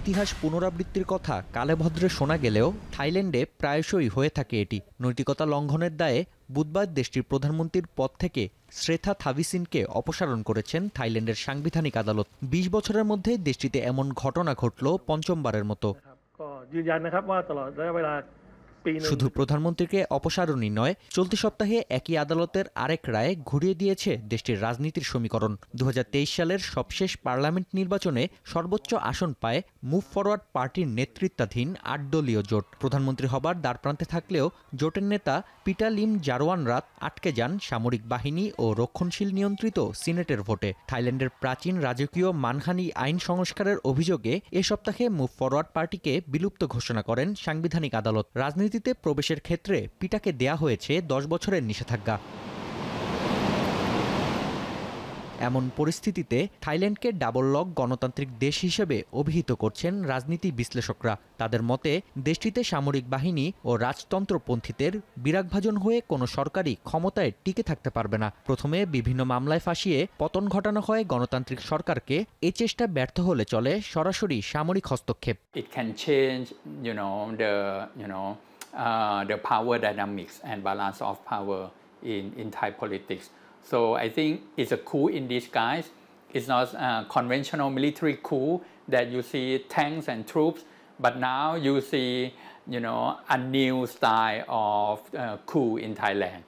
[SPEAKER 3] ইতিহাস পুনরাবৃত্তির কথা কালে ভদ্রে শোনা গেলেও থাইল্যান্ডে প্রায়শই হয়ে থাকে এটি। নৈতিকতা লঙ্ঘনের দায়ে বুধবার দেশটির প্রধানমন্ত্রীর পদ থেকে শ্রেথা থাভিসিনকে অপসারণ করেছেন থাইল্যান্ডের সাংবিধানিক আদালত। 20 বছরের মধ্যে দেশটিতে এমন ঘটনা ঘটল পঞ্চমবারের মতো। শুধু প্রধানমন্ত্রীকে অপসারণই নয়, চলতি সপ্তাহে একই আদালতের আরেক রায় ঘুরিয়ে দিয়েছে দেশটির রাজনীতির সমীকরণ। 2023 সালের সবশেষ পার্লামেন্ট নির্বাচনে সর্বোচ্চ আসন পায় মুভ ফরওয়ার্ড পার্টির নেতৃত্বাধীন 8 দলীয় জোট। প্রধানমন্ত্রী হবার দ্বারপ্রান্তে থাকলেও জোটের নেতা পিটা লিম জারওয়ানরাত আটকে যান সামরিক বাহিনী ও রক্ষণশীল নিয়ন্ত্রিত সিনেটের ভোটে। থাইল্যান্ডের প্রাচীন রাজকীয় মানহানি আইন সংস্কারের অভিযোগে এ সপ্তাহে মুভ ফরওয়ার্ড পার্টিকে বিলুপ্ত ঘোষণা করেন সাংবিধানিক আদালত। রাজনীতিতে প্রবেশের ক্ষেত্রে পিটাকে দেয়া হয়েছে 10 বছরের নিষেধাজ্ঞা। এমন পরিস্থিতিতে থাইল্যান্ডকে ডাবল লক গণতান্ত্রিক দেশ হিসেবে অভিহিত করছেন রাজনীতি বিশ্লেষকরা। তাদের মতে দেশটিতে সামরিক বাহিনী ও রাজতন্ত্রপন্থীদের বিরাগভাজন হয়ে কোনো সরকারই ক্ষমতায় টিকে থাকতে পারবে না। প্রথমে বিভিন্ন মামলায় ফাঁসিয়ে পতন ঘটানো হয় গণতান্ত্রিক সরকারকে। এ চেষ্টা ব্যর্থ হলে চলে সরাসরি সামরিক হস্তক্ষেপ।
[SPEAKER 4] It can change, the power dynamics and balance of power in Thai politics. So I think it's a coup in disguise. It's not a conventional military coup that you see tanks and troops, but now you see, a new style of coup in Thailand.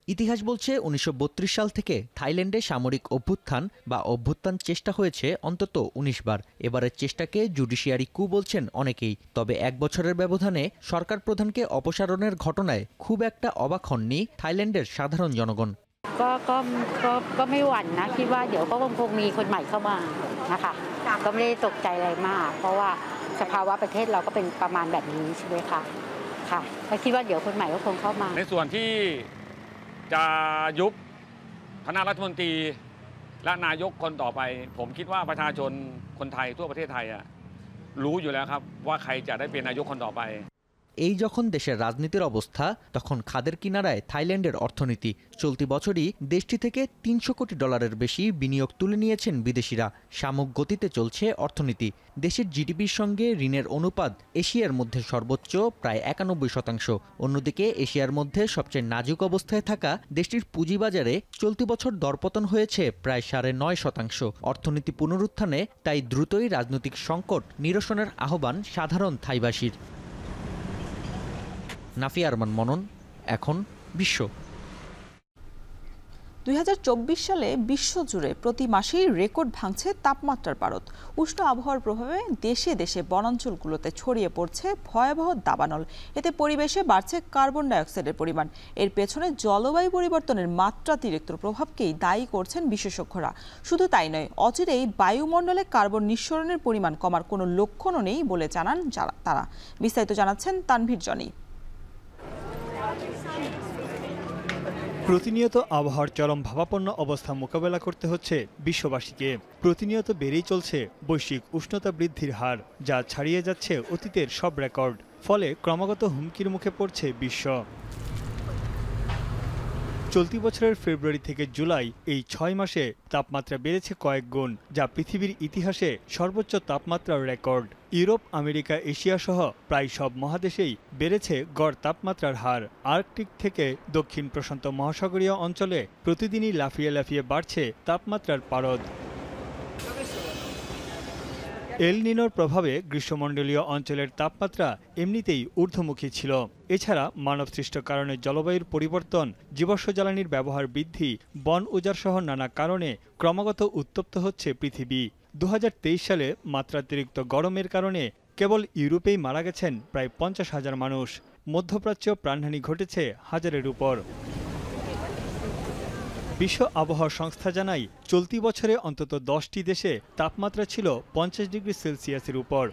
[SPEAKER 3] ইতিহাস বলছে 1932 সাল থেকে থাইল্যান্ডে সামরিক অভ্যুত্থান বা অভ্যুত্থান চেষ্টা হয়েছে অন্তত 19 বার। এবারের চেষ্টাকে জুডিশিয়ারি কু বলছেন অনেকেই। তবে 1 বছরের ব্যবধানে সরকার প্রধানকে অপসারণের ঘটনায় খুব একটা অবাক হননি থাইল্যান্ডের সাধারণ জনগণ।
[SPEAKER 5] ก็ไม่หวั่นนะคิดว่าเดี๋ยวก็คงมีคนใหม่เข้ามานะคะก็ไม่ได้ตกใจอะไรมากเพราะว่าสภาวะประเทศเราก็เป็นประมาณแบบนี้ใช่ไหมคะค่ะก็คิดว่าเดี๋ยวคนใหม่ก็คงเข้ามาในส่วนที่จะยุบคณะรัฐมนตรีและนายกคนต่อไปผมคิดว่าประชาชนคนไทยทั่วประเทศไทยรู้อยู่แล้วครับว่าใครจะได้เป็นนายกคนต่อไป
[SPEAKER 3] এই যখন দেশের রাজনীতির অবস্থা, তখন খাদের কিনারায় থাইল্যান্ডের অর্থনীতি। চলতি বছরই দেশটি থেকে $300 কোটি বেশি বিনিয়োগ তুলে নিয়েছেন বিদেশিরা। সাময়িক গতিতে চলছে অর্থনীতি। দেশের জিডিপির সঙ্গে ঋণের অনুপাত এশিয়ার মধ্যে সর্বোচ্চ, প্রায় 91%। অন্যদিকে এশিয়ার মধ্যে সবচেয়ে নাজুক অবস্থায় থাকা দেশটির পুঁজিবাজারে চলতি বছর দরপতন হয়েছে প্রায় 9.5%। অর্থনীতি পুনরুত্থানে তাই দ্রুতই রাজনৈতিক সংকট নিরসনের আহ্বান সাধারণ থাইবাসীর। নাফি আরমান মনন, এখন বিশ্ব।
[SPEAKER 1] 2024 সালে বিশ্বজুড়ে প্রতি মাসেই রেকর্ড ভাঙছে তাপমাত্রার পারদ। উষ্ণ আবহাওয়ার প্রভাবে দেশে দেশে বনাঞ্চলগুলোতে ছড়িয়ে পড়ছে ভয়াবহ দাবানল। এতে পরিবেশে বাড়ছে কার্বন ডাইঅক্সাইডের পরিমাণ। এর পেছনে জলবায়ু পরিবর্তনের মাত্রাতিরিক্ত প্রভাবকেই দায়ী করছেন বিশেষজ্ঞরা। শুধু তাই নয়, অচিরেই বায়ুমণ্ডলে কার্বন নিঃসরণের পরিমাণ কমার কোনো লক্ষণও নেই বলে জানান তারা। বিস্তারিত জানাচ্ছেন তানভীর জনি।
[SPEAKER 8] প্রতিনিয়ত আবহাওয়ার চরম ভাবাপন্ন অবস্থা মোকাবেলা করতে হচ্ছে বিশ্ববাসীকে। প্রতিনিয়ত বেড়েই চলছে বৈশ্বিক উষ্ণতা বৃদ্ধির হার, যা ছাড়িয়ে যাচ্ছে অতীতের সব রেকর্ড। ফলে ক্রমাগত হুমকির মুখে পড়ছে বিশ্ব। চলতি বছরের ফেব্রুয়ারি থেকে জুলাই এই 6 মাসে তাপমাত্রা বেড়েছে কয়েক গুণ, যা পৃথিবীর ইতিহাসে সর্বোচ্চ তাপমাত্রার রেকর্ড। ইউরোপ, আমেরিকা, এশিয়া সহ প্রায় সব মহাদেশেই বেড়েছে গড় তাপমাত্রার হার। আর্কটিক থেকে দক্ষিণ প্রশান্ত মহাসাগরীয় অঞ্চলে প্রতিদিনই লাফিয়ে লাফিয়ে বাড়ছে তাপমাত্রার পারদ। এল নিনোর প্রভাবে গ্রীষ্মমণ্ডলীয় অঞ্চলের তাপমাত্রা এমনিতেই ঊর্ধ্বমুখী ছিল। এছাড়া মানবসৃষ্ট কারণে জলবায়ুর পরিবর্তন, জীবাশ্ম জ্বালানির ব্যবহার বৃদ্ধি, বন উজাড় সহ নানা কারণে ক্রমাগত উত্তপ্ত হচ্ছে পৃথিবী। 2023 সালে মাত্রাতিরিক্ত গরমের কারণে কেবল ইউরোপেই মারা গেছেন প্রায় 50,000 মানুষ। মধ্যপ্রাচ্য প্রাণহানি ঘটেছে হাজারের উপর। বিশ্ব আবহাওয়া সংস্থা জানায়, চলতি বছরে অন্তত 10টি দেশে তাপমাত্রা ছিল 50 ডিগ্রি সেলসিয়াসের উপর।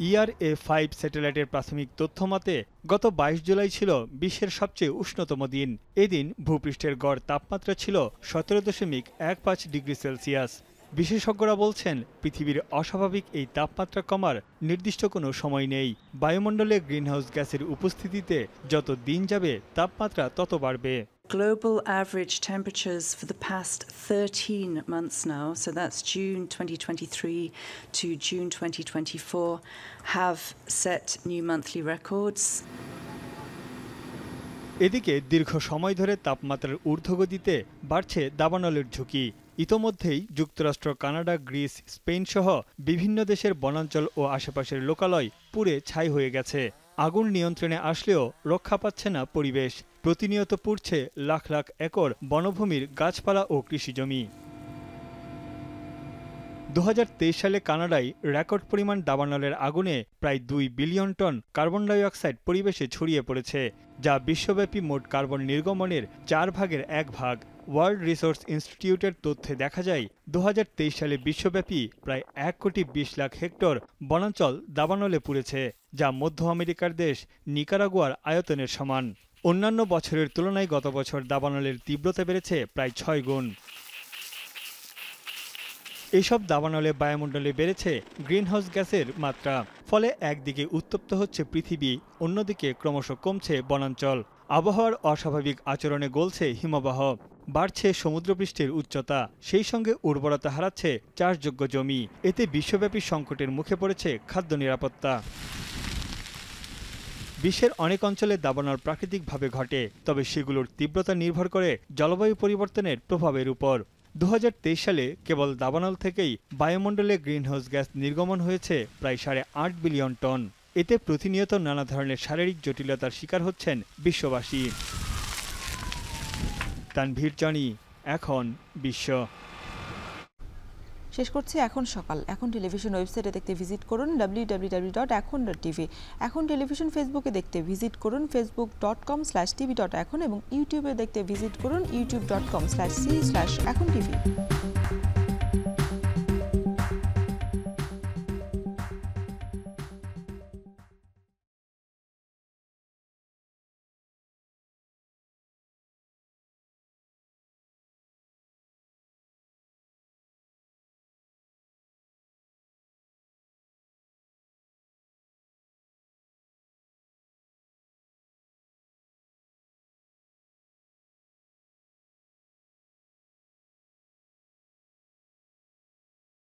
[SPEAKER 8] ERA-5 স্যাটেলাইটের প্রাথমিক তথ্য মতে গত 22 জুলাই ছিল বিশ্বের সবচেয়ে উষ্ণতম দিন। এদিন ভূপৃষ্ঠের গড় তাপমাত্রা ছিল 17.15 ডিগ্রি সেলসিয়াস। বিশেষজ্ঞরা বলছেন, পৃথিবীর অস্বাভাবিক এই তাপমাত্রা কমার নির্দিষ্ট কোনো সময় নেই। বায়ুমণ্ডলে গ্রিনহাউস গ্যাসের উপস্থিতিতে যত দিন যাবে তাপমাত্রা তত বাড়বে।
[SPEAKER 6] Global average temperatures for the past 13 months now, so that's June 2023 to June 2024, have set new monthly records.
[SPEAKER 8] এদিকে দীর্ঘ সময় ধরে তাপমাত্রার ঊর্ধ্বগতিতে বাড়ছে দাবানলের ঝুঁকি। ইতোমধ্যেই যুক্তরাষ্ট্র, কানাডা, গ্রিস, স্পেন সহ বিভিন্ন দেশের বনাঞ্চল ও আশেপাশের লোকালয় পুড়ে ছাই হয়ে গেছে। আগুন নিয়ন্ত্রণে আসলেও রক্ষা পাচ্ছে না পরিবেশ। প্রতিনিয়ত পুড়ছে লাখ লাখ একর বনভূমির গাছপালা ও কৃষিজমি। 2023 সালে কানাডায় রেকর্ড পরিমাণ দাবানলের আগুনে প্রায় 2 billion ton carbon die oxide পরিবেশে ছড়িয়ে পড়েছে, যা বিশ্বব্যাপী মোট কার্বন নির্গমনের 4 ভাগের 1 ভাগ। ওয়ার্ল্ড রিসোর্স ইনস্টিটিউটের তথ্যে দেখা যায়, 2023 সালে বিশ্বব্যাপী প্রায় 1,20,00,000 হেক্টর বনাঞ্চল দাবানলে পুড়েছে, যা মধ্য আমেরিকার দেশ নিকারাগুয়ার আয়তনের সমান। অন্যান্য বছরের তুলনায় গত বছর দাবানলের তীব্রতা বেড়েছে প্রায় 6 গুণ। এইসব দাবানলে বায়ুমণ্ডলে বেড়েছে গ্রিনহাউস গ্যাসের মাত্রা। ফলে একদিকে উত্তপ্ত হচ্ছে পৃথিবী, অন্যদিকে ক্রমশ কমছে বনাঞ্চল। আবহাওয়ার অস্বাভাবিক আচরণে গলছে হিমবাহ, বাড়ছে সমুদ্রপৃষ্ঠের উচ্চতা, সেই সঙ্গে উর্বরতা হারাচ্ছে চাষযোগ্য জমি। এতে বিশ্বব্যাপী সংকটের মুখে পড়েছে খাদ্য নিরাপত্তা। বিশ্বের অনেক অঞ্চলে দাবানল প্রাকৃতিকভাবে ঘটে, তবে সেগুলোর তীব্রতা নির্ভর করে জলবায়ু পরিবর্তনের প্রভাবের উপর। 2023 সালে কেবল দাবানল থেকেই বায়ুমণ্ডলে গ্রিনহাউস গ্যাস নির্গমন হয়েছে প্রায় 8.5 বিলিয়ন টন। এতে প্রতিনিয়ত নানা ধরনের শারীরিক জটিলতার শিকার হচ্ছেন বিশ্ববাসী। তানভীর জনি, এখন বিশ্ব।
[SPEAKER 1] শেষ করছি এখন সকাল। এখন টেলিভিশন ওয়েবসাইটে দেখতে ভিজিট করুন www.ekhon.tv। এখন টেলিভিশন ফেসবুকে দেখতে ভিজিট করুন facebook.com/tv.ekhon এবং ইউটিউবে দেখতে ভিজিট করুন youtube.com/c/ekhon tv।